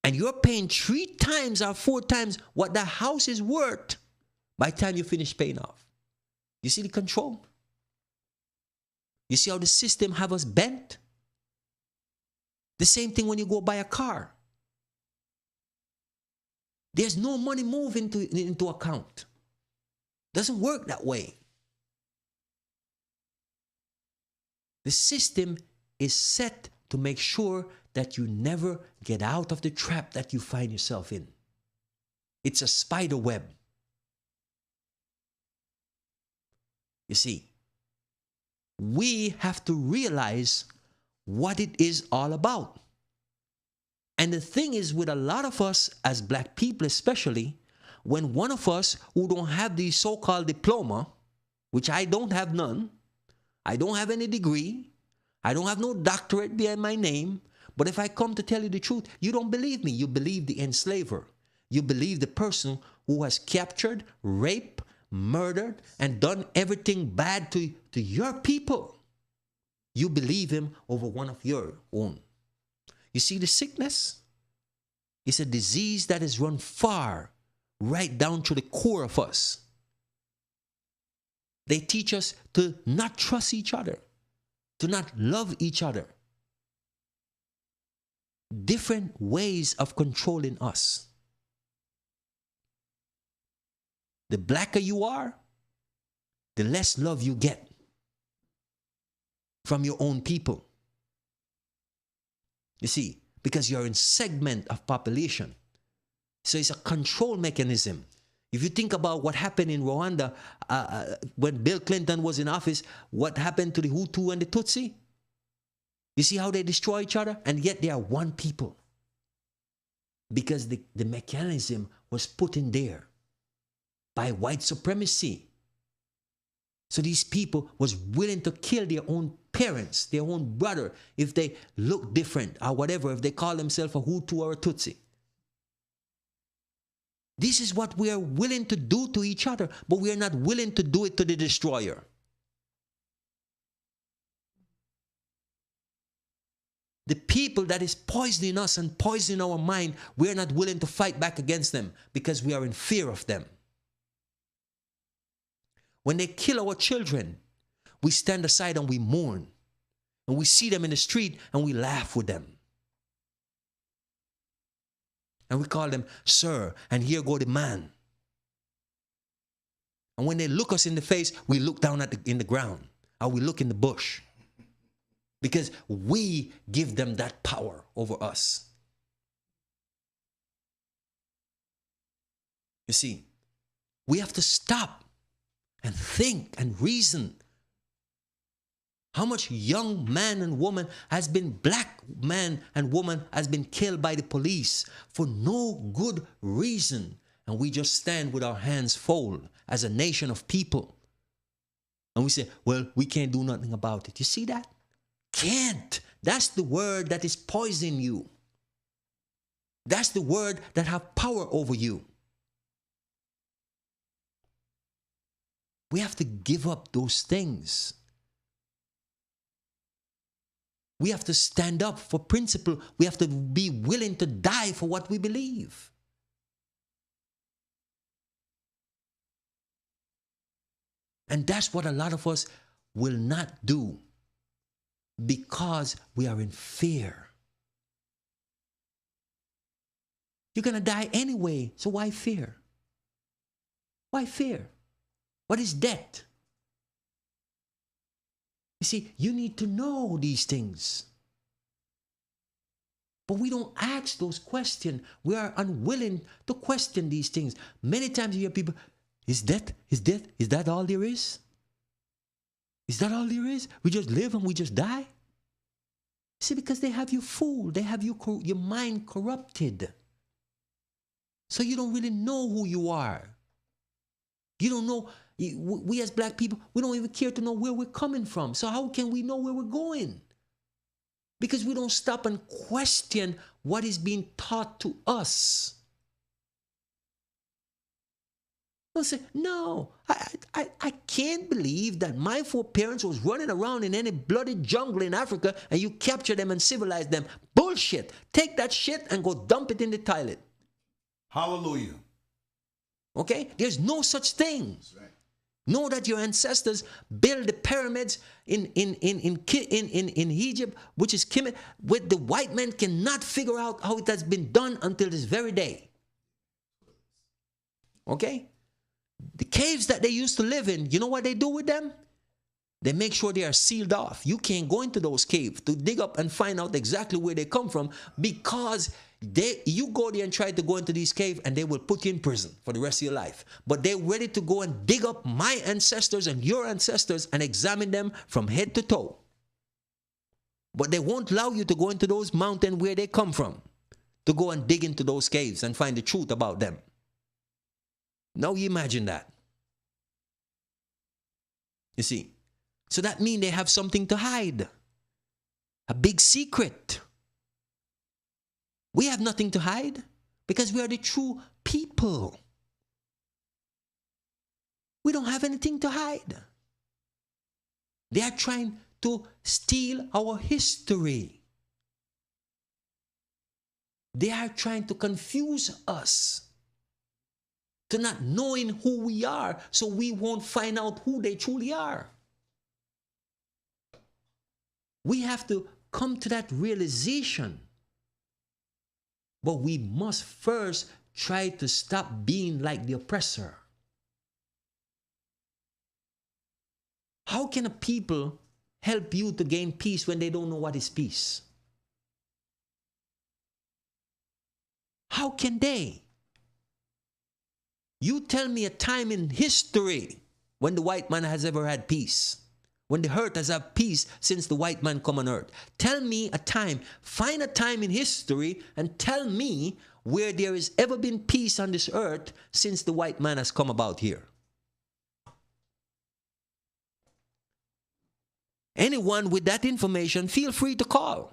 And you're paying 3 times or 4 times what the house is worth by the time you finish paying off. You see the control? You see how the system have us bent? The same thing when you go buy a car. There's no money move into account. Doesn't work that way. The system is set to make sure that you never get out of the trap that you find yourself in. It's a spider web. You see, we have to realize what it is all about. And the thing is, with a lot of us as black people especially, when one of us who don't have the so-called diploma, which I don't have none, I don't have any degree, I don't have no doctorate behind my name, but if I come to tell you the truth, you don't believe me. You believe the enslaver. You believe the person who has captured, raped, murdered, and done everything bad to your people. You believe him over one of your own. You see the sickness? It's a disease that has run far, right down to the core of us. They teach us to not trust each other, to not love each other. Different ways of controlling us. The blacker you are, the less love you get from your own people. You see, because you're in segment of population. So it's a control mechanism. If you think about what happened in Rwanda when Bill Clinton was in office, what happened to the Hutu and the Tutsi? You see how they destroy each other? And yet they are one people. Because the mechanism was put in there by white supremacy. So these people was willing to kill their own parents, their own brother, if they look different or whatever, if they call themselves a Hutu or a Tutsi. This is what we are willing to do to each other, but we are not willing to do it to the destroyer. The people that is poisoning us and poisoning our mind, we are not willing to fight back against them because we are in fear of them. When they kill our children, we stand aside and we mourn. And we see them in the street and we laugh with them. And we call them sir, and here go the man. And when they look us in the face, we look down in the ground, or we look in the bush. Because we give them that power over us. You see, we have to stop and think and reason. How much young man and woman has been, black man and woman has been killed by the police for no good reason. And we just stand with our hands folded as a nation of people. And we say, well, we can't do nothing about it. You see that? Can't. That's the word that is poisoning you. That's the word that have power over you. We have to give up those things. We have to stand up for principle. We have to be willing to die for what we believe. And that's what a lot of us will not do because we are in fear. You're going to die anyway, so why fear? Why fear? What is death? You see, you need to know these things. But we don't ask those questions. We are unwilling to question these things. Many times you hear people, is that all there is? Is that all there is? We just live and we just die? See, because they have you fooled. They have your mind corrupted. So you don't really know who you are. You don't know. We as black people, we don't even care to know where we're coming from. So how can we know where we're going? Because we don't stop and question what is being taught to us. They'll say, no, I can't believe that my foreparents was running around in any bloody jungle in Africa and you capture them and civilize them. Bullshit. Take that shit and go dump it in the toilet. Hallelujah. Okay? There's no such thing. That's right. Know that your ancestors built the pyramids in Egypt, which is Kemet, where the white man cannot figure out how it has been done until this very day. Okay? The caves that they used to live in, you know what they do with them? They make sure they are sealed off. You can't go into those caves to dig up and find out exactly where they come from, because you go there and try to go into these caves and they will put you in prison for the rest of your life. But they're ready to go and dig up my ancestors and your ancestors and examine them from head to toe. But they won't allow you to go into those mountains where they come from, to go and dig into those caves and find the truth about them. Now you imagine that. You see. So that means they have something to hide. A big secret. We have nothing to hide because we are the true people. We don't have anything to hide. They are trying to steal our history. They are trying to confuse us to not knowing who we are, so we won't find out who they truly are. We have to come to that realization. But we must first try to stop being like the oppressor. How can a people help you to gain peace when they don't know what is peace? How can they? You tell me a time in history when the white man has ever had peace. When the earth has had peace since the white man come on earth. Tell me a time. Find a time in history and tell me where there has ever been peace on this earth since the white man has come about here. Anyone with that information, feel free to call.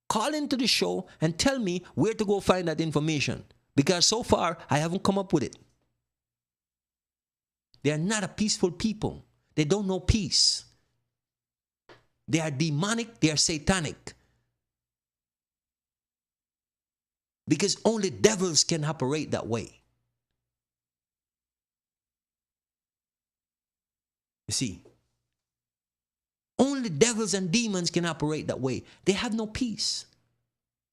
Call into the show and tell me where to go find that information. Because so far, I haven't come up with it. They are not a peaceful people. They don't know peace. They are demonic, they are satanic. Because only devils can operate that way. You see, only devils and demons can operate that way. They have no peace.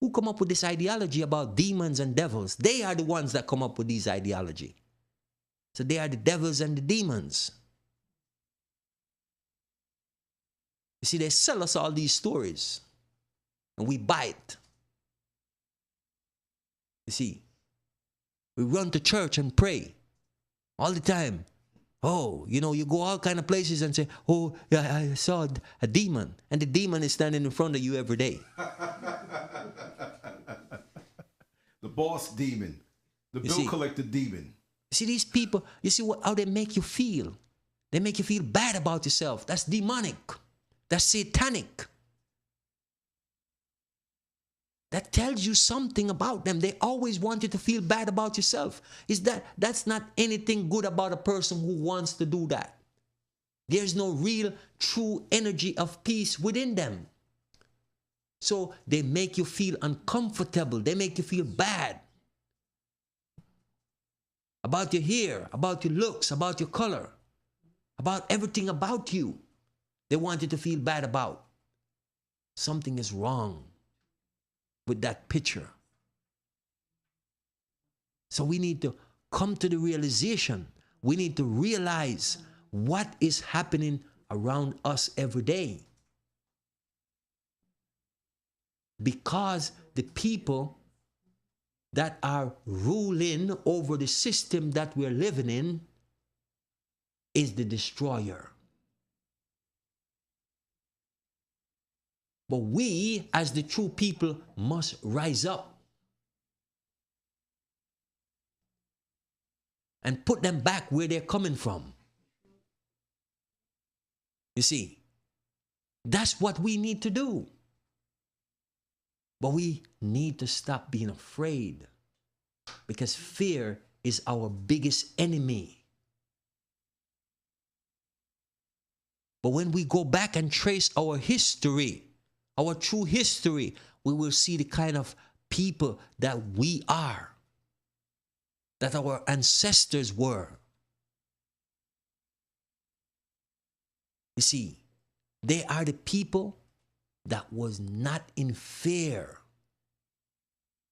Who come up with this ideology about demons and devils? They are the ones that come up with this ideology. So they are the devils and the demons. You see, they sell us all these stories and we buy it. You see, we run to church and pray all the time. Oh, you know, you go all kind of places and say, oh, yeah, I saw a demon. And the demon is standing in front of you every day. The boss demon. The bill collector demon. You see, these people, you see how they make you feel. They make you feel bad about yourself. That's demonic. That's satanic. That tells you something about them. They always want you to feel bad about yourself. That's not anything good about a person who wants to do that. There's no real, true energy of peace within them. So they make you feel uncomfortable. They make you feel bad about your hair, about your looks, about your color, about everything about you. They want you to feel bad about. Something is wrong with that picture. So we need to come to the realization. We need to realize what is happening around us every day. Because the people that are ruling over the system that we're living in is the destroyer. But we, as the true people, must rise up and put them back where they're coming from. You see, that's what we need to do. But we need to stop being afraid, because fear is our biggest enemy. But when we go back and trace our history, our true history, we will see the kind of people that we are, that our ancestors were. You see, they are the people that was not in fear.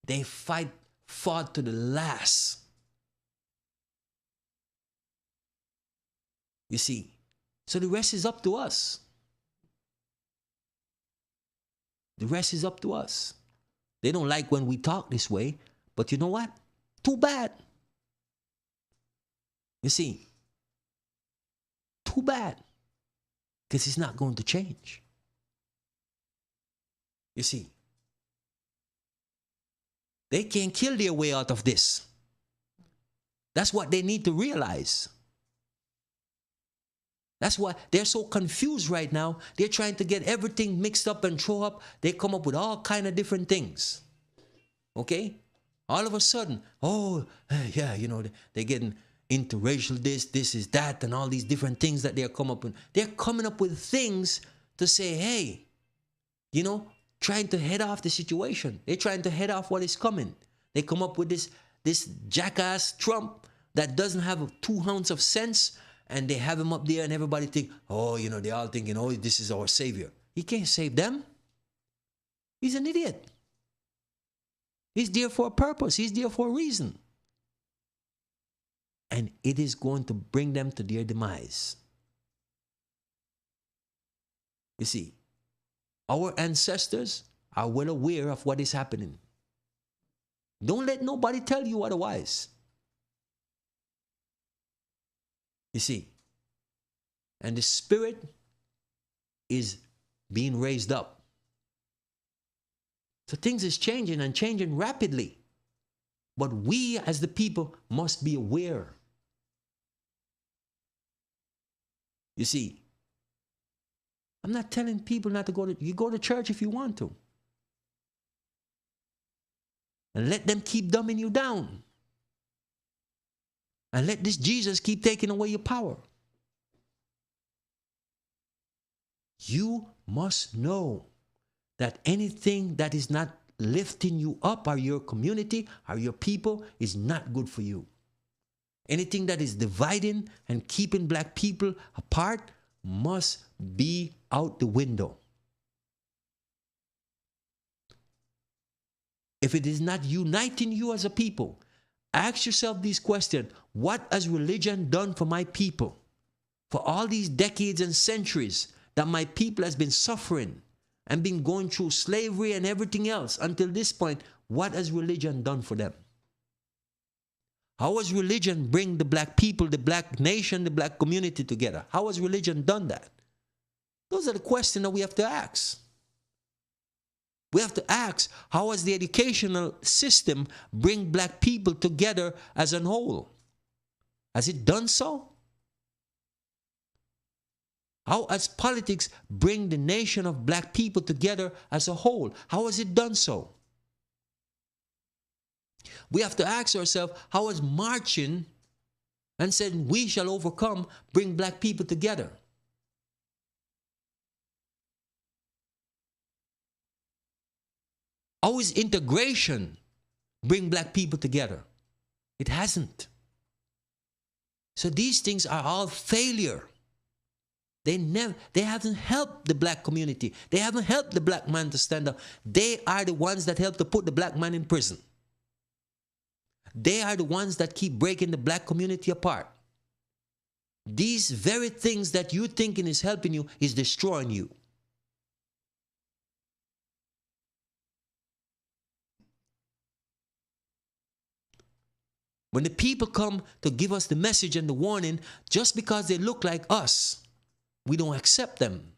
They fought to the last. You see, so the rest is up to us. The rest is up to us. They don't like when we talk this way, but you know what? Too bad. You see, too bad, because it's not going to change. You see, they can't kill their way out of this. That's what they need to realize. That's why they're so confused right now. They're trying to get everything mixed up and throw up. They come up with all kind of different things. Okay? All of a sudden, oh, yeah, you know, they're getting interracial this is that, and all these different things that they're coming up with. They're coming up with things to say, hey, you know, trying to head off the situation. They're trying to head off what is coming. They come up with this jackass Trump that doesn't have 2 ounces of sense, and they have him up there, and everybody think, oh, you know, they're all thinking, oh, this is our savior. He can't save them. He's an idiot. He's there for a purpose. He's there for a reason. And it is going to bring them to their demise. You see, our ancestors are well aware of what is happening. Don't let nobody tell you otherwise. You see, and the spirit is being raised up. So things is changing, and changing rapidly. But we as the people must be aware. You see, I'm not telling people not to go to, you go to church if you want to. And let them keep dumbing you down. And let this Jesus keep taking away your power. You must know that anything that is not lifting you up, or your community, or your people, is not good for you. Anything that is dividing and keeping black people apart must be out the window. If it is not uniting you as a people, ask yourself these questions. What has religion done for my people? For all these decades and centuries that my people has been suffering and been going through slavery and everything else until this point, what has religion done for them? How has religion bring the black people, the black nation, the black community together? How has religion done that? Those are the questions that we have to ask. We have to ask, how has the educational system bring black people together as a whole? Has it done so? How has politics bring the nation of black people together as a whole? How has it done so? We have to ask ourselves, how has marching and saying we shall overcome bring black people together? How is integration bring black people together? It hasn't. So these things are all failure. They haven't helped the black community. They haven't helped the black man to stand up. They are the ones that help to put the black man in prison. They are the ones that keep breaking the black community apart. These very things that you thinking is helping you is destroying you. When the people come to give us the message and the warning, just because they look like us, we don't accept them.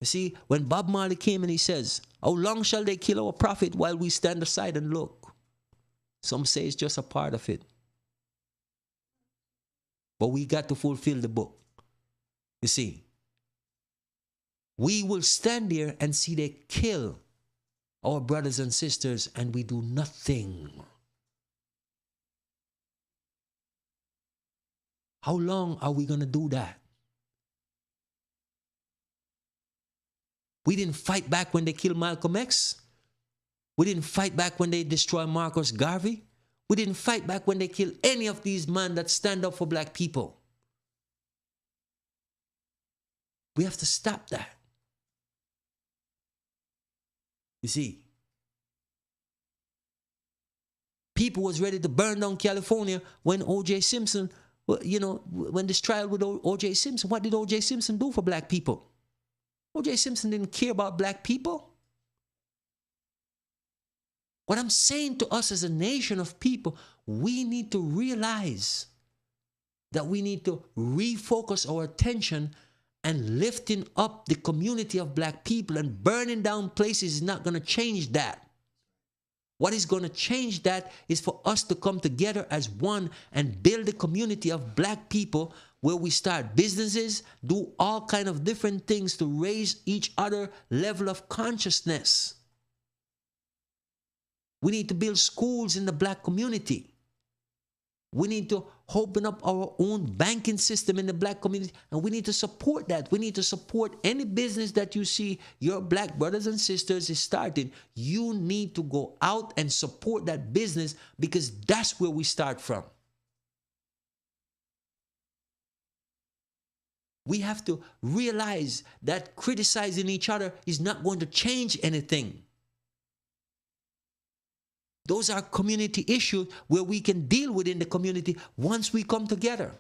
You see, when Bob Marley came and he says, how long shall they kill our prophet while we stand aside and look? Some say it's just a part of it. But we got to fulfill the book. You see, we will stand there and see they kill our brothers and sisters and we do nothing. How long are we going to do that? We didn't fight back when they killed Malcolm X. We didn't fight back when they destroyed Marcus Garvey. We didn't fight back when they killed any of these men that stand up for black people. We have to stop that. You see, people was ready to burn down California when O.J. Simpson, you know, when this trial with O.J. Simpson, what did O.J. Simpson do for black people? O.J. Simpson didn't care about black people. What I'm saying to us as a nation of people, we need to realize that we need to refocus our attention and lifting up the community of black people, and burning down places is not going to change that. What is going to change that is for us to come together as one and build a community of black people where we start businesses, do all kind of different things to raise each other level of consciousness. We need to build schools in the black community. We need to open up our own banking system in the black community, and we need to support that. We need to support any business that you see your black brothers and sisters is starting. You need to go out and support that business, because that's where we start from. We have to realize that criticizing each other is not going to change anything. Those are community issues where we can deal within the community once we come together.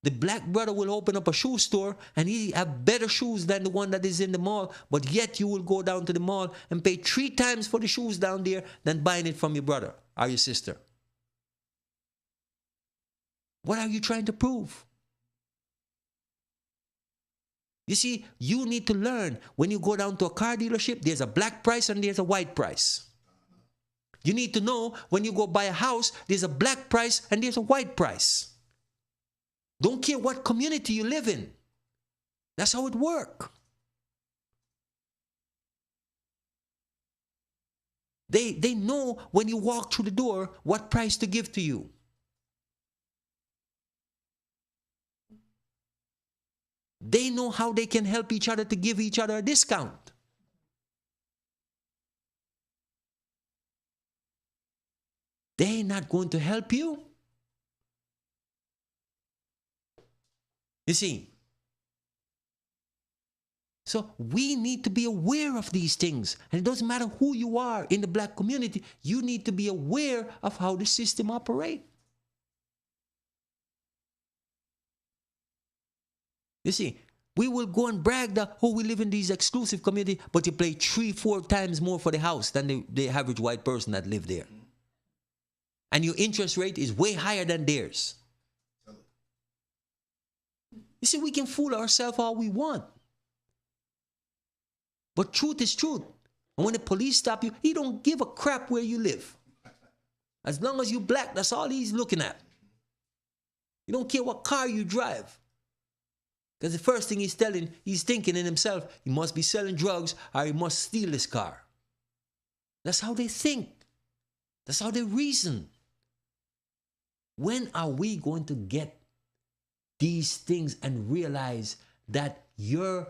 The black brother will open up a shoe store and he have better shoes than the one that is in the mall, but yet you will go down to the mall and pay 3 times for the shoes down there than buying it from your brother or your sister. What are you trying to prove? You see, you need to learn, when you go down to a car dealership, there's a black price and there's a white price. You need to know, when you go buy a house, there's a black price and there's a white price. Don't care what community you live in. That's how it works. They know when you walk through the door what price to give to you. They know how they can help each other to give each other a discount. They're not going to help you. You see? So we need to be aware of these things. And it doesn't matter who you are in the black community, you need to be aware of how the system operates. You see, we will go and brag that, oh, we live in these exclusive community, but you pay 3-4 times more for the house than the average white person that live there. And your interest rate is way higher than theirs. You see, we can fool ourselves all we want. But truth is truth. And when the police stop you, he don't give a crap where you live. As long as you black, that's all he's looking at. You don't care what car you drive. Because the first thing he's thinking in himself, he must be selling drugs or he must steal this car. That's how they think. That's how they reason. When are we going to get these things and realize that your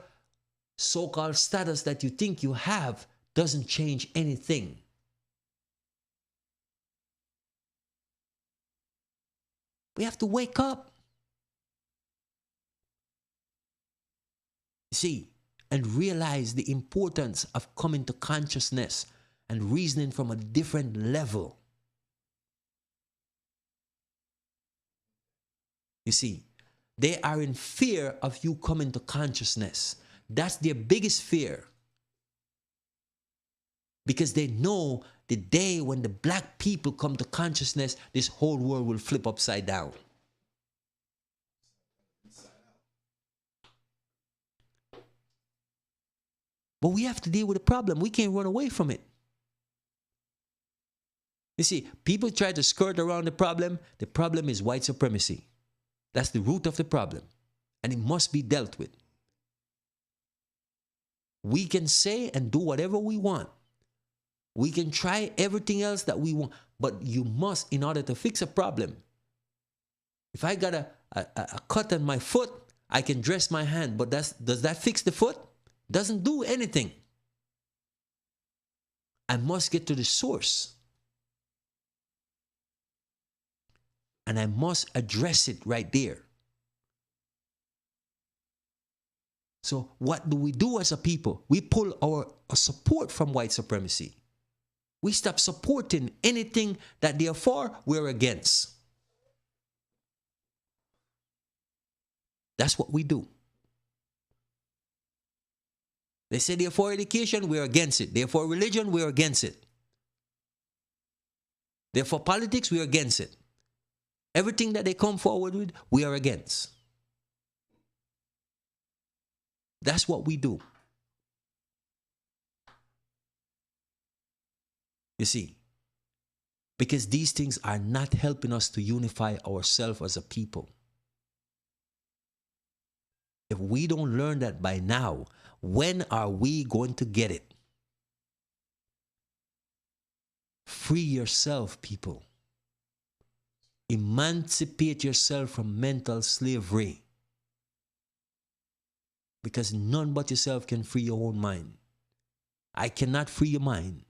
so-called status that you think you have doesn't change anything? We have to wake up. See, and realize the importance of coming to consciousness and reasoning from a different level. You see, they are in fear of you coming to consciousness. That's their biggest fear. because they know the day when the black people come to consciousness, this whole world will flip upside down. But we have to deal with the problem. We can't run away from it. You see, people try to skirt around the problem. The problem is white supremacy. That's the root of the problem. And it must be dealt with. We can say and do whatever we want. We can try everything else that we want. But you must, in order to fix a problem, if I got a cut on my foot, I can dress my hand. But does that fix the foot? Doesn't do anything. I must get to the source. And I must address it right there. So what do we do as a people? We pull our support from white supremacy. We stop supporting anything that they are for, we're against. That's what we do. They say they're for education, we're against it. They're for religion, we're against it. They're for politics, we're against it. Everything that they come forward with, we are against. That's what we do. You see, because these things are not helping us to unify ourselves as a people. If we don't learn that by now, when are we going to get it? Free yourself, people. Emancipate yourself from mental slavery. Because none but yourself can free your own mind. I cannot free your mind.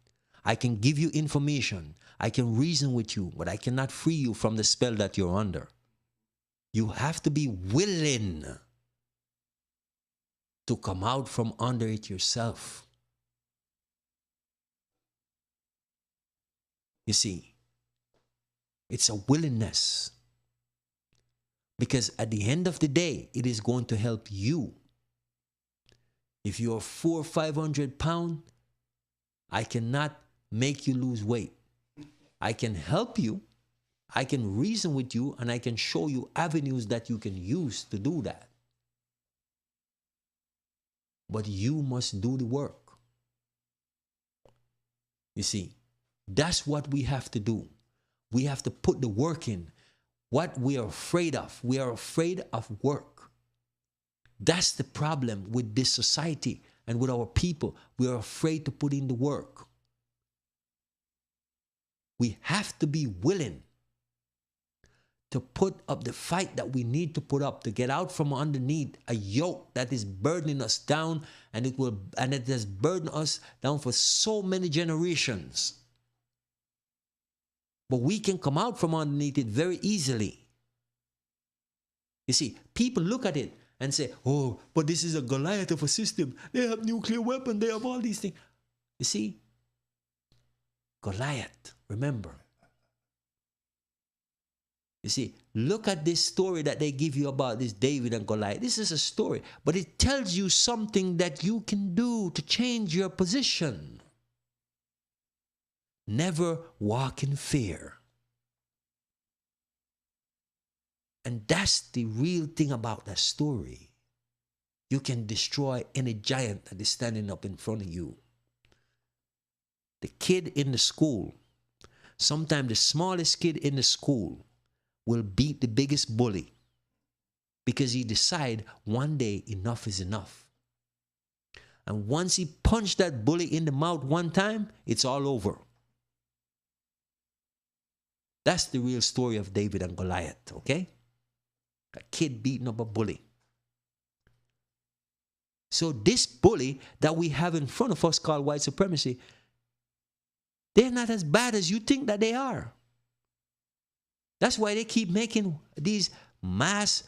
I can give you information. I can reason with you, but I cannot free you from the spell that you're under. You have to be willing to come out from under it yourself. You see, it's a willingness. Because at the end of the day, it is going to help you. If you're 400 or 500 pounds, I cannot make you lose weight. I can help you. I can reason with you, and I can show you avenues that you can use to do that. But you must do the work. You see, that's what we have to do. We have to put the work in. What we are afraid of, we are afraid of work. That's the problem with this society and with our people. We are afraid to put in the work. We have to be willing to put up the fight that we need to put up to get out from underneath a yoke that is burdening us down, and it has burdened us down for so many generations. But we can come out from underneath it very easily. You see, people look at it and say, oh, but this is a Goliath of a system. They have nuclear weapons. They have all these things. You see, Goliath, remember. You see, look at this story that they give you about this David and Goliath. This is a story, but it tells you something that you can do to change your position. Never walk in fear. And that's the real thing about that story. You can destroy any giant that is standing up in front of you. The kid in the school, sometimes the smallest kid in the school, will beat the biggest bully because he decide one day enough is enough. And once he punched that bully in the mouth one time, it's all over. That's the real story of David and Goliath, okay? A kid beating up a bully. So this bully that we have in front of us called white supremacy, they're not as bad as you think that they are. That's why they keep making these mass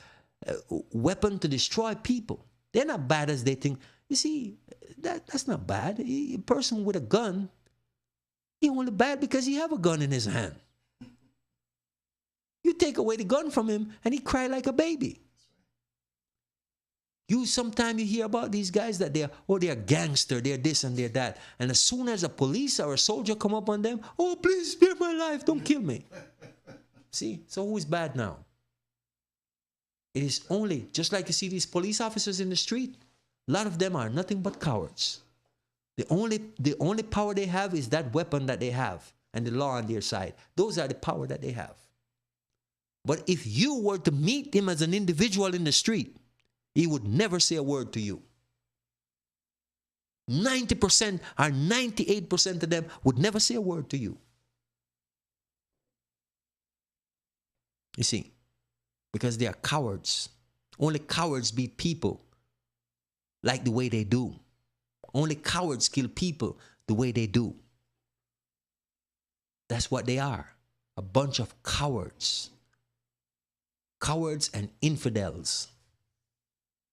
weapons to destroy people. They're not bad as they think. You see, that's not bad. A person with a gun, he only bad because he have a gun in his hand. You take away the gun from him and he cry like a baby. Sometimes you hear about these guys that they're gangster, they're this and they're that. And as soon as a police or a soldier come up on them, oh, please spare my life, don't kill me. See, so who is bad now? It is only, just like you see these police officers in the street, a lot of them are nothing but cowards. The only power they have is that weapon that they have and the law on their side. Those are the power that they have. But if you were to meet him as an individual in the street, he would never say a word to you. 90% or 98% of them would never say a word to you. You see, because they are cowards. Only cowards beat people like the way they do. Only cowards kill people the way they do. That's what they are. A bunch of cowards. Cowards and infidels.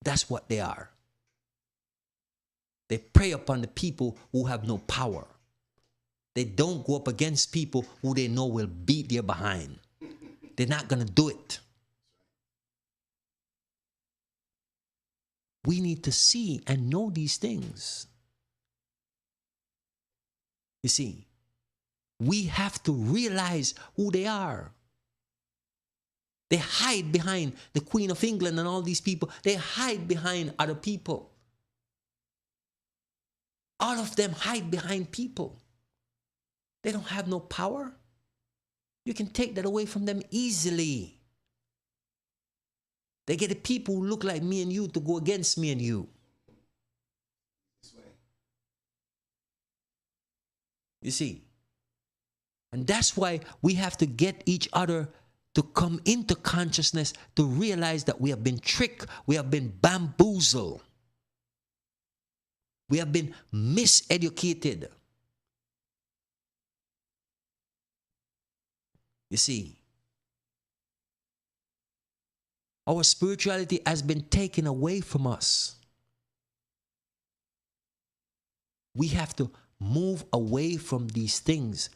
That's what they are. They prey upon the people who have no power. They don't go up against people who they know will beat their behind. They're not going to do it. We need to see and know these things. You see, we have to realize who they are. They hide behind the Queen of England and all these people. They hide behind other people. All of them hide behind people. They don't have no power. You can take that away from them easily. They get the people who look like me and you to go against me and you. This way. You see? And that's why we have to get each other to come into consciousness, to realize that we have been tricked, we have been bamboozled, we have been miseducated. You see, our spirituality has been taken away from us. We have to move away from these things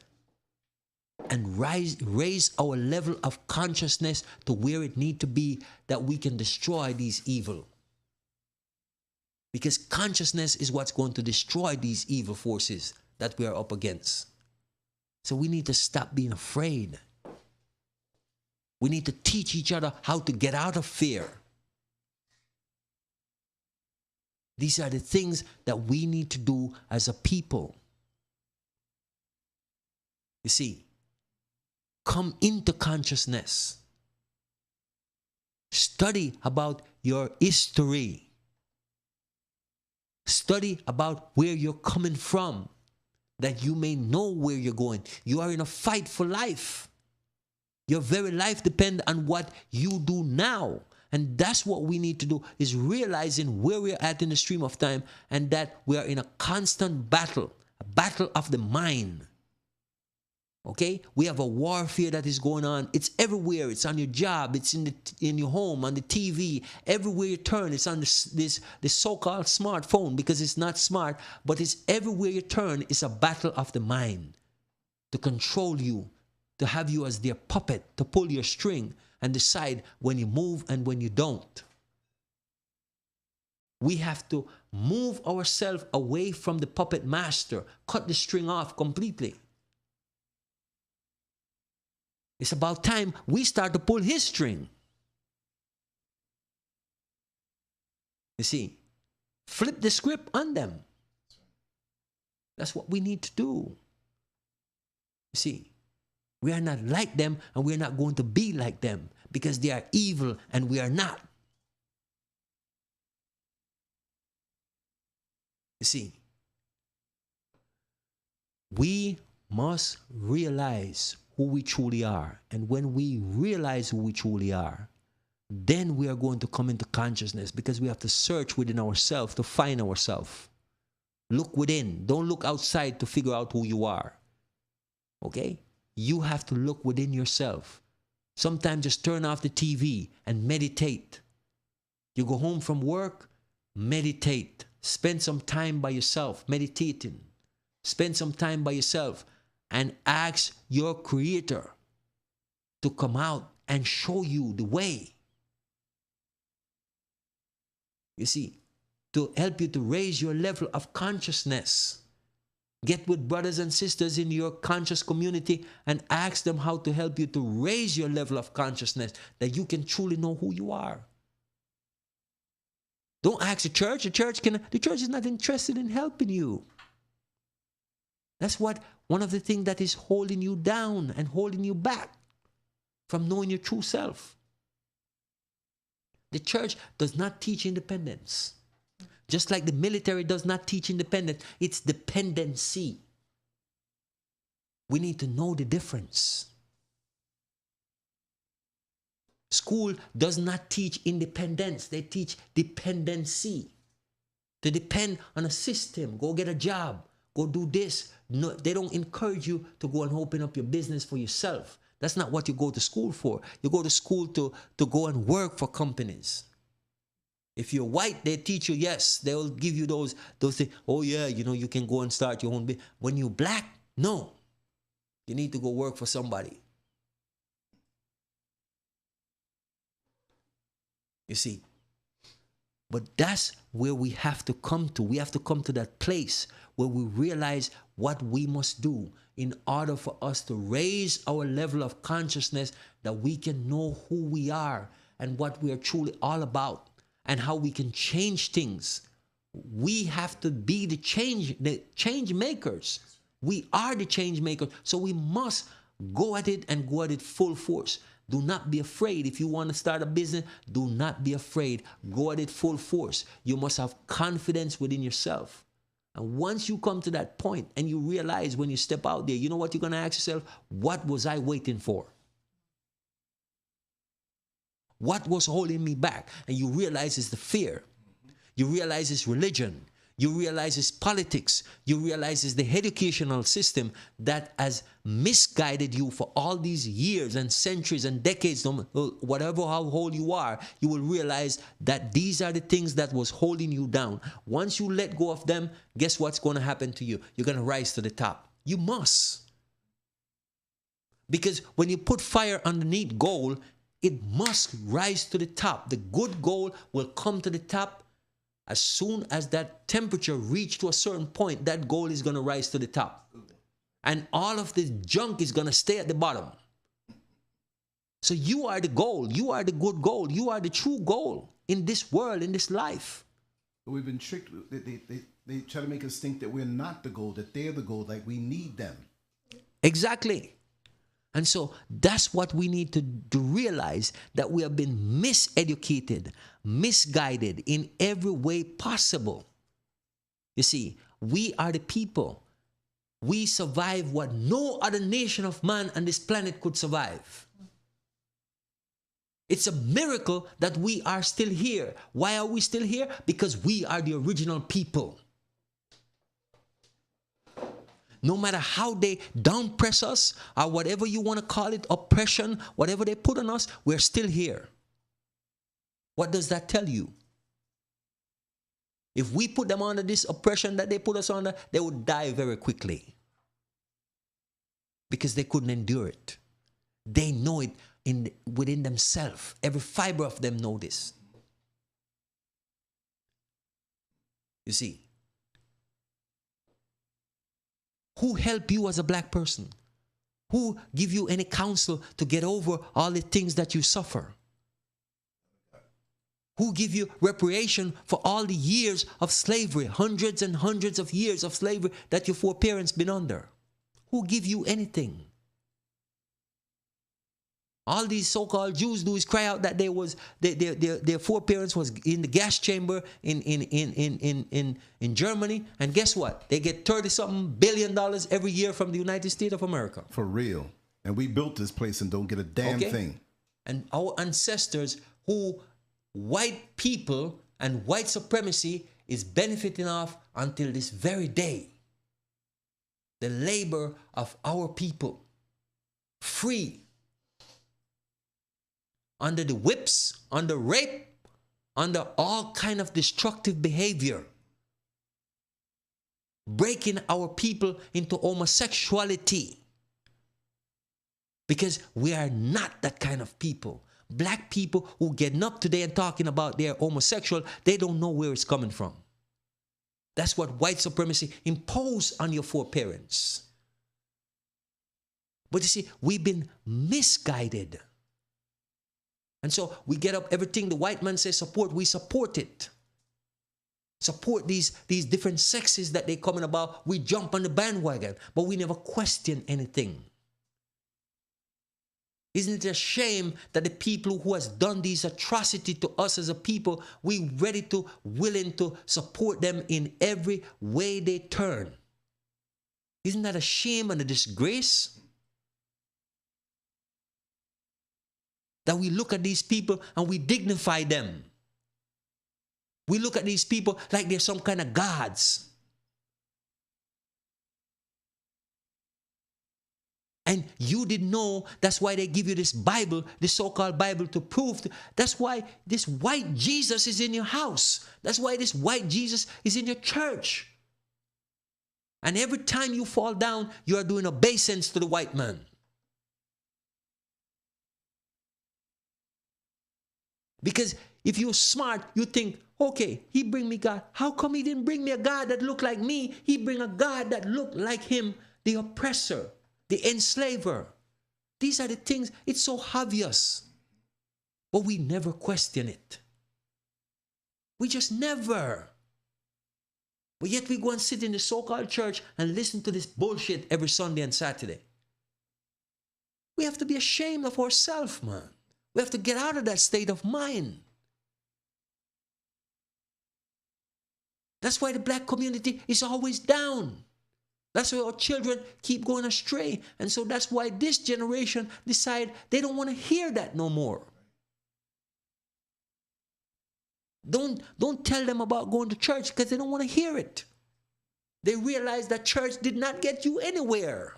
and raise our level of consciousness to where it needs to be, that we can destroy these evil. Because consciousness is what's going to destroy these evil forces that we are up against. So we need to stop being afraid. We need to teach each other how to get out of fear. These are the things that we need to do as a people. You see, come into consciousness. Study about your history. Study about where you're coming from, that you may know where you're going. You are in a fight for life. Your very life depends on what you do now. And that's what we need to do, is realizing where we're at in the stream of time, and that we are in a constant battle, a battle of the mind. Okay? We have a warfare that is going on. It's everywhere. It's on your job. It's in your home, on the TV. Everywhere you turn, it's on this so-called smartphone, because it's not smart, but it's everywhere you turn. It's a battle of the mind to control you, to have you as their puppet, to pull your string and decide when you move and when you don't. We have to move ourselves away from the puppet master, cut the string off completely. It's about time we start to pull his string. You see, flip the script on them. That's what we need to do. You see, we are not like them, and we are not going to be like them, because they are evil and we are not. You see, we must realize who we truly are. And when we realize who we truly are, then we are going to come into consciousness, because we have to search within ourselves to find ourselves. Look within. Don't look outside to figure out who you are. Okay? You have to look within yourself. Sometimes just turn off the TV and meditate. You go home from work, meditate. Spend some time by yourself, meditating. Spend some time by yourself and ask your Creator to come out and show you the way. You see, to help you to raise your level of consciousness. Get with brothers and sisters in your conscious community and ask them how to help you to raise your level of consciousness that you can truly know who you are. Don't ask the church. The church is not interested in helping you. That's one of the things that is holding you down and holding you back from knowing your true self. The church does not teach independence. Just like the military does not teach independence, it's dependency. We need to know the difference. School does not teach independence, they teach dependency. To depend on a system, go get a job, go do this. No, they don't encourage you to go and open up your business for yourself. That's not what you go to school for. You go to school to go and work for companies. If you're white, they teach you, yes, they will give you those things. Oh yeah, you can go and start your own business. When you're black, no. You need to go work for somebody. You see, but that's where we have to come to. We have to come to that place where we realize what we must do in order for us to raise our level of consciousness, that we can know who we are and what we are truly all about, and how we can change things. We have to be the change makers. We are the change makers. So we must go at it and go at it full force. Do not be afraid. If you want to start a business, do not be afraid. Go at it full force. You must have confidence within yourself. And once you come to that point and you realize when you step out there, you know what you're going to ask yourself? What was I waiting for? What was holding me back? And you realize it's the fear. You realize it's religion. You realize it's politics. You realize it's the educational system that has misguided you for all these years and centuries and decades. Whatever how old you are, you will realize that these are the things that was holding you down. Once you let go of them, guess what's going to happen to you? You're going to rise to the top. You must. Because when you put fire underneath gold, it must rise to the top. The good gold will come to the top. As soon as that temperature reaches to a certain point, that gold is going to rise to the top. And all of this junk is going to stay at the bottom. So you are the gold. You are the good gold. You are the true gold in this world, in this life. But we've been tricked. They try to make us think that we're not the gold, that they're the gold, like we need them. Exactly. And so that's what we need to realize, that we have been miseducated, misguided in every way possible. You see, we are the people. We survive what no other nation of man on this planet could survive. It's a miracle that we are still here. Why are we still here? Because we are the original people. No matter how they down press us or whatever you want to call it, oppression, whatever they put on us, we're still here. What does that tell you? If we put them under this oppression that they put us under, they would die very quickly. Because they couldn't endure it. They know it within themselves. Every fiber of them know this. You see, who help you as a black person? Who give you any counsel to get over all the things that you suffer? Who give you reparation for all the years of slavery, hundreds and hundreds of years of slavery that your foreparents been under? Who give you anything? All these so-called Jews do is cry out that their foreparents was in the gas chamber in Germany, and guess what? They get $30-something billion every year from the United States of America. For real. And we built this place and don't get a damn thing. And our ancestors, who white people and white supremacy is benefiting off until this very day. The labor of our people, free, under the whips, under rape, under all kind of destructive behavior, breaking our people into homosexuality, because we are not that kind of people. Black people who getting up today and talking about they're homosexual, they don't know where it's coming from. That's what white supremacy imposed on your foreparents. But you see, we've been misguided. And so we get up, everything the white man says support, we support it. Support these different sexes that they're coming about. We jump on the bandwagon, but we never question anything. Isn't it a shame that the people who has done these atrocities to us as a people, we ready to, willing to support them in every way they turn? Isn't that a shame and a disgrace? That we look at these people and we dignify them. We look at these people like they're some kind of gods. And you didn't know that's why they give you this Bible, this so-called Bible to prove. That's why this white Jesus is in your house. That's why this white Jesus is in your church. And every time you fall down, you are doing obeisance to the white man. Because if you're smart, you think, okay, he bring me God. How come he didn't bring me a God that looked like me? He bring a God that looked like him, the oppressor, the enslaver. These are the things, it's so obvious. But we never question it. We just never. But yet we go and sit in the so-called church and listen to this bullshit every Sunday and Saturday. We have to be ashamed of ourselves, man. We have to get out of that state of mind. That's why the black community is always down. That's why our children keep going astray. And so that's why this generation decide they don't want to hear that no more. Don't tell them about going to church because they don't want to hear it. They realize that church did not get you anywhere.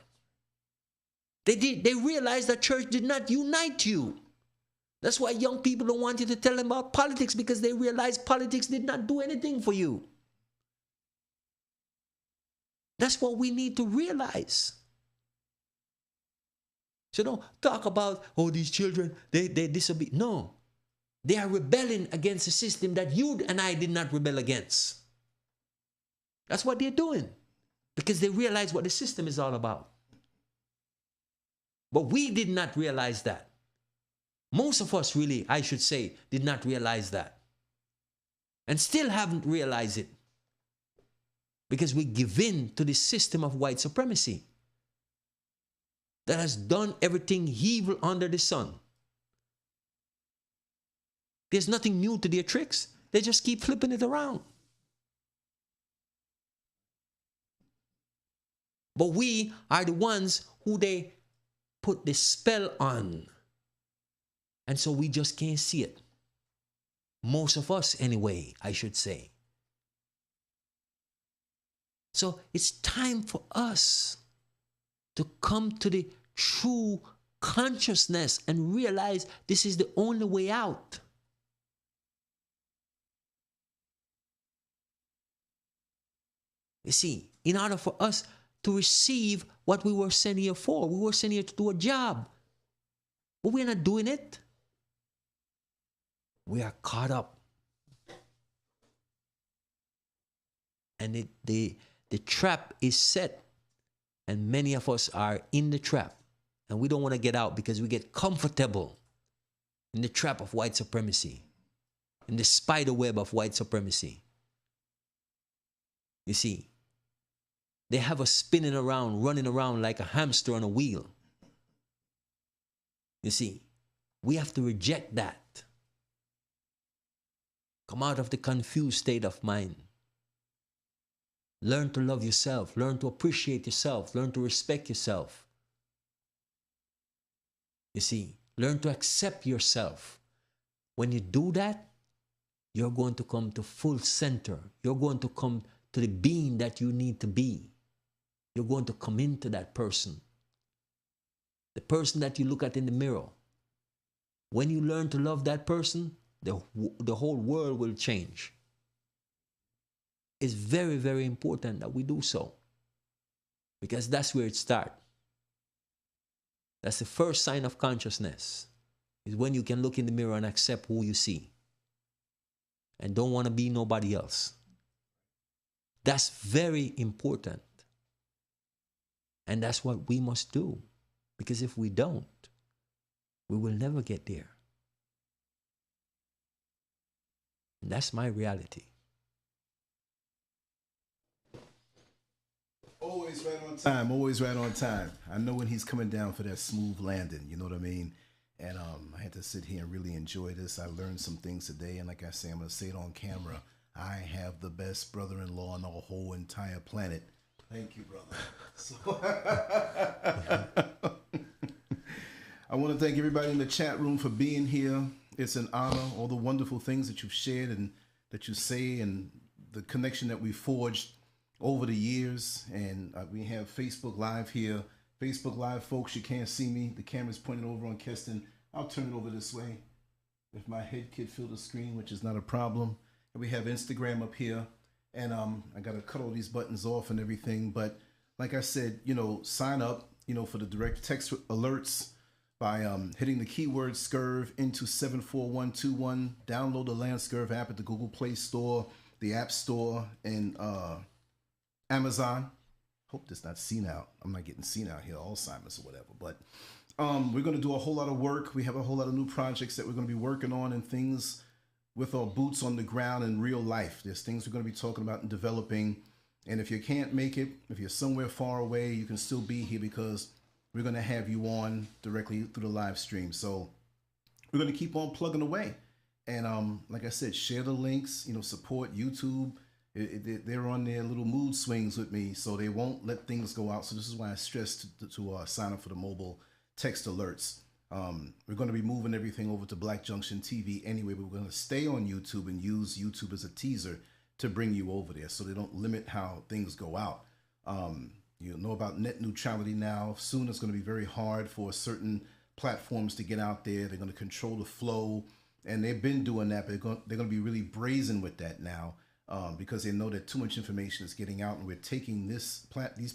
They realize that church did not unite you. That's why young people don't want you to tell them about politics, because they realize politics did not do anything for you. That's what we need to realize. So don't talk about, oh, these children, they disobey. No. They are rebelling against a system that you and I did not rebel against. That's what they're doing. Because they realize what the system is all about. But we did not realize that. Most of us really, I should say, did not realize that. And still haven't realized it. Because we give in to the system of white supremacy that has done everything evil under the sun. There's nothing new to their tricks. They just keep flipping it around. But we are the ones who they put the spell on. And so we just can't see it. Most of us anyway, I should say. So it's time for us to come to the true consciousness and realize this is the only way out. You see, in order for us to receive what we were sent here for, we were sent here to do a job. But we're not doing it. We are caught up. And the trap is set. And many of us are in the trap. And we don't want to get out because we get comfortable in the trap of white supremacy. In the spider web of white supremacy. You see, they have us spinning around, running around like a hamster on a wheel. You see, we have to reject that. Come out of the confused state of mind. Learn to love yourself. Learn to appreciate yourself. Learn to respect yourself. You see, learn to accept yourself. When you do that, you're going to come to full center. You're going to come to the being that you need to be. You're going to come into that person. The person that you look at in the mirror. When you learn to love that person, the whole world will change. It's very, very important that we do so. Because that's where it starts. That's the first sign of consciousness. Is when you can look in the mirror and accept who you see and don't want to be nobody else. That's very important. And that's what we must do. Because if we don't, we will never get there. And that's my reality. Always right on time. Always right on time. I know when he's coming down for that smooth landing. You know what I mean? And I had to sit here and really enjoy this. I learned some things today. And like I say, I'm going to say it on camera. I have the best brother-in-law on the whole entire planet. Thank you, brother. So I want to thank everybody in the chat room for being here. It's an honor. All the wonderful things that you've shared and that you say and the connection that we forged over the years. And we have Facebook Live here. Facebook Live, folks, you can't see me. The camera's pointed over on Keston. I'll turn it over this way if my head could fill the screen, which is not a problem. And we have Instagram up here. And I got to cut all these buttons off and everything. But like I said, sign up, for the direct text alerts by hitting the keyword SCURV into 74121. Download the Land SCURV app at the Google Play Store, the App Store, and Amazon. Hope this not senile. I'm not getting senile here, Alzheimer's or whatever. But we're going to do a whole lot of work. We have a whole lot of new projects that we're going to be working on and things with our boots on the ground in real life. There's things we're going to be talking about and developing. And if you can't make it, if you're somewhere far away, you can still be here because we're going to have you on directly through the live stream. So we're going to keep on plugging away. And like I said, share the links, support YouTube. They're on their little mood swings with me, so they won't let things go out. So this is why I stress to sign up for the mobile text alerts. We're going to be moving everything over to Black Junction TV anyway, but we're going to stay on YouTube and use YouTube as a teaser to bring you over there so they don't limit how things go out. You know about net neutrality now. Soon it's going to be very hard for certain platforms to get out there. They're going to control the flow, and they've been doing that, but they're going to be really brazen with that now because they know that too much information is getting out, and we're taking these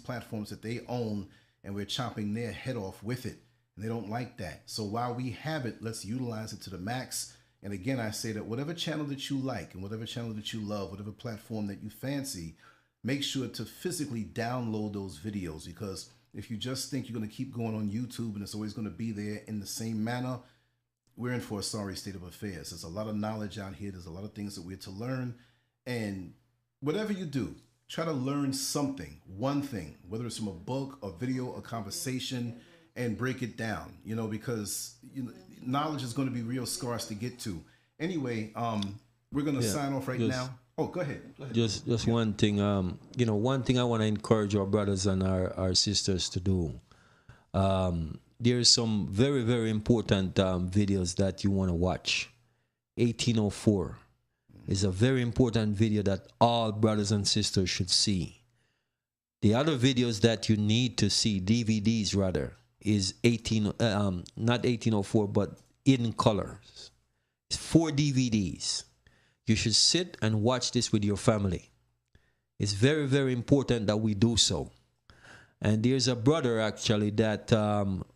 platforms that they own and we're chopping their head off with it. And they don't like that. So while we have it, let's utilize it to the max. And again, I say that whatever channel that you like and whatever channel that you love, whatever platform that you fancy, make sure to physically download those videos, because if you just think you're going to keep going on YouTube and it's always going to be there in the same manner, we're in for a sorry state of affairs. There's a lot of knowledge out here. There's a lot of things that we're to learn. And whatever you do, try to learn something, one thing, whether it's from a book, a video, a conversation, and break it down, because knowledge is going to be real scarce to get to. Anyway, we're going to sign off right now. Oh, go ahead. Just one thing. One thing I want to encourage our brothers and our sisters to do. There's some very, very important videos that you want to watch. 1804 is a very important video that all brothers and sisters should see. The other videos that you need to see, DVDs rather, is not 1804, but In Colors. It's 4 DVDs. You should sit and watch this with your family. It's very, very important that we do so. And there's a brother actually that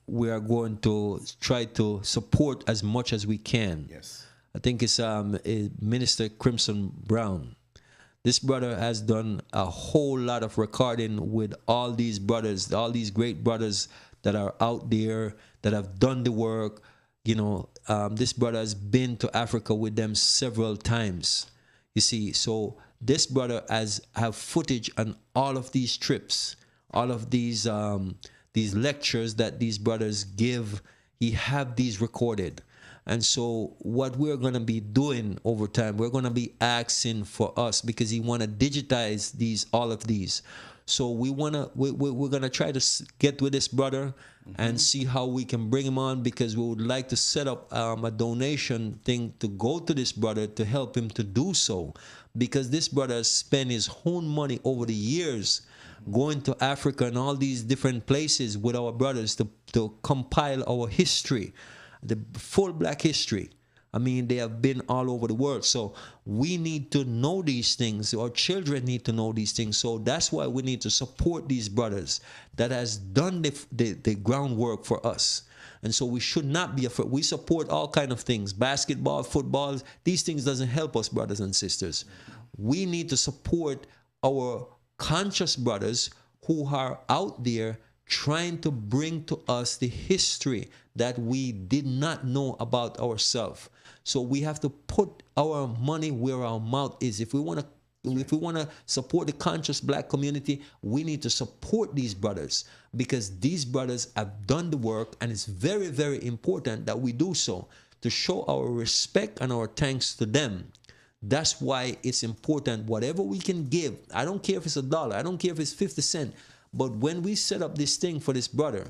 we are going to try to support as much as we can. Yes. I think it's Minister Crimson Brown. This brother has done a whole lot of recording with all these brothers, all these great brothers that are out there that have done the work. This brother has been to Africa with them several times. You see, so this brother have footage on all of these trips, all of these lectures that these brothers give. He have these recorded. And so what we're going to be doing over time, we're going to be asking for us, because he want to digitize all of these. So we're going to try to get with this brother and see how we can bring him on, because we would like to set up a donation thing to go to this brother to help him to do so, because this brother has spent his own money over the years going to Africa and all these different places with our brothers to compile our history, the full black history. I mean, they have been all over the world. So we need to know these things. Our children need to know these things. So that's why we need to support these brothers that has done the groundwork for us. And so we should not be afraid. We support all kind of things, basketball, football. These things doesn't help us, brothers and sisters. We need to support our conscious brothers who are out there trying to bring to us the history that we did not know about ourselves. So we have to put our money where our mouth is. If we want to support the conscious black community, we need to support these brothers, because these brothers have done the work, and it's very, very important that we do so to show our respect and our thanks to them. That's why it's important, whatever we can give. I don't care if it's $1, I don't care if it's 50 cents, but when we set up this thing for this brother,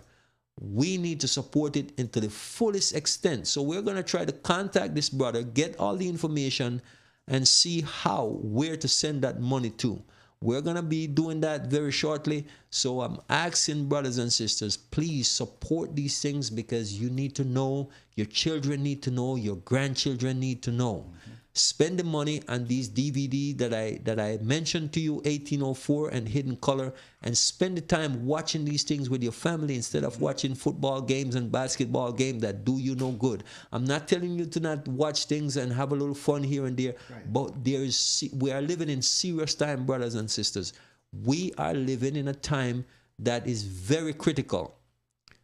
we need to support it into the fullest extent. So we're going to try to contact this brother, get all the information, and see where to send that money to. We're going to be doing that very shortly. So I'm asking brothers and sisters, please support these things, because you need to know, your children need to know, your grandchildren need to know. Spend the money on these DVD that I mentioned to you, 1804 and Hidden Color, and spend the time watching these things with your family instead of watching football games and basketball games that do you no good. I'm not telling you to not watch things and have a little fun here and there, but we are living in serious time, brothers and sisters. We are living in a time that is very critical.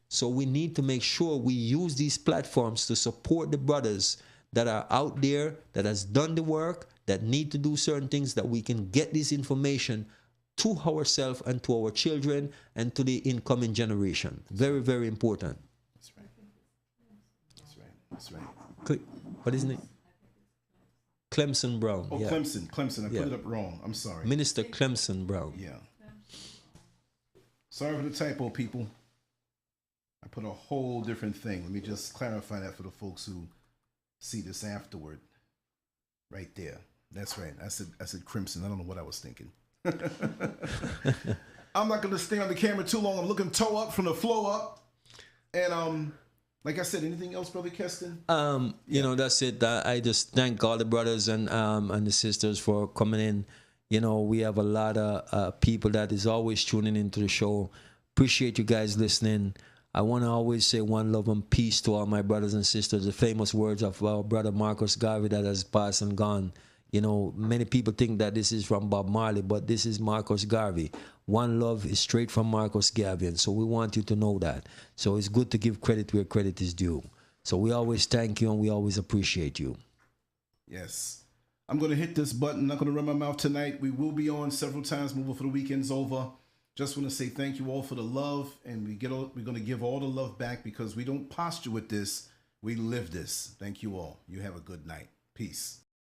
So we need to make sure we use these platforms to support the brothers that are out there, that has done the work, that need to do certain things, that we can get this information to ourselves and to our children and to the incoming generation. Very, very important. That's right. That's right. That's right. What is it? Clemson Brown. Oh, yeah. Clemson. I put it up wrong. I'm sorry. Minister Clemson Brown. Yeah. Sorry for the typo, people. I put a whole different thing. Let me just clarify that for the folks who see this afterward. Right there. That's right. I said crimson. I don't know what I was thinking. I'm not going to stay on the camera too long. I'm looking toe up from the flow up. And like I said, anything else, Brother Keston? You know, that's it. I just thank all the brothers and the sisters for coming in. You know, we have a lot of people that is always tuning into the show. Appreciate you guys listening. I want to always say one love and peace to all my brothers and sisters. The famous words of our brother Marcus Garvey that has passed and gone. You know, many people think that this is from Bob Marley, but this is Marcus Garvey. One love is straight from Marcus Garvey, and so we want you to know that. So it's good to give credit where credit is due. So we always thank you and we always appreciate you. Yes. I'm going to hit this button. I'm not going to run my mouth tonight. We will be on several times more before the weekend's over. Just want to say thank you all for the love, and we're going to give all the love back, because we don't posture with this. We live this. Thank you all. You have a good night. Peace.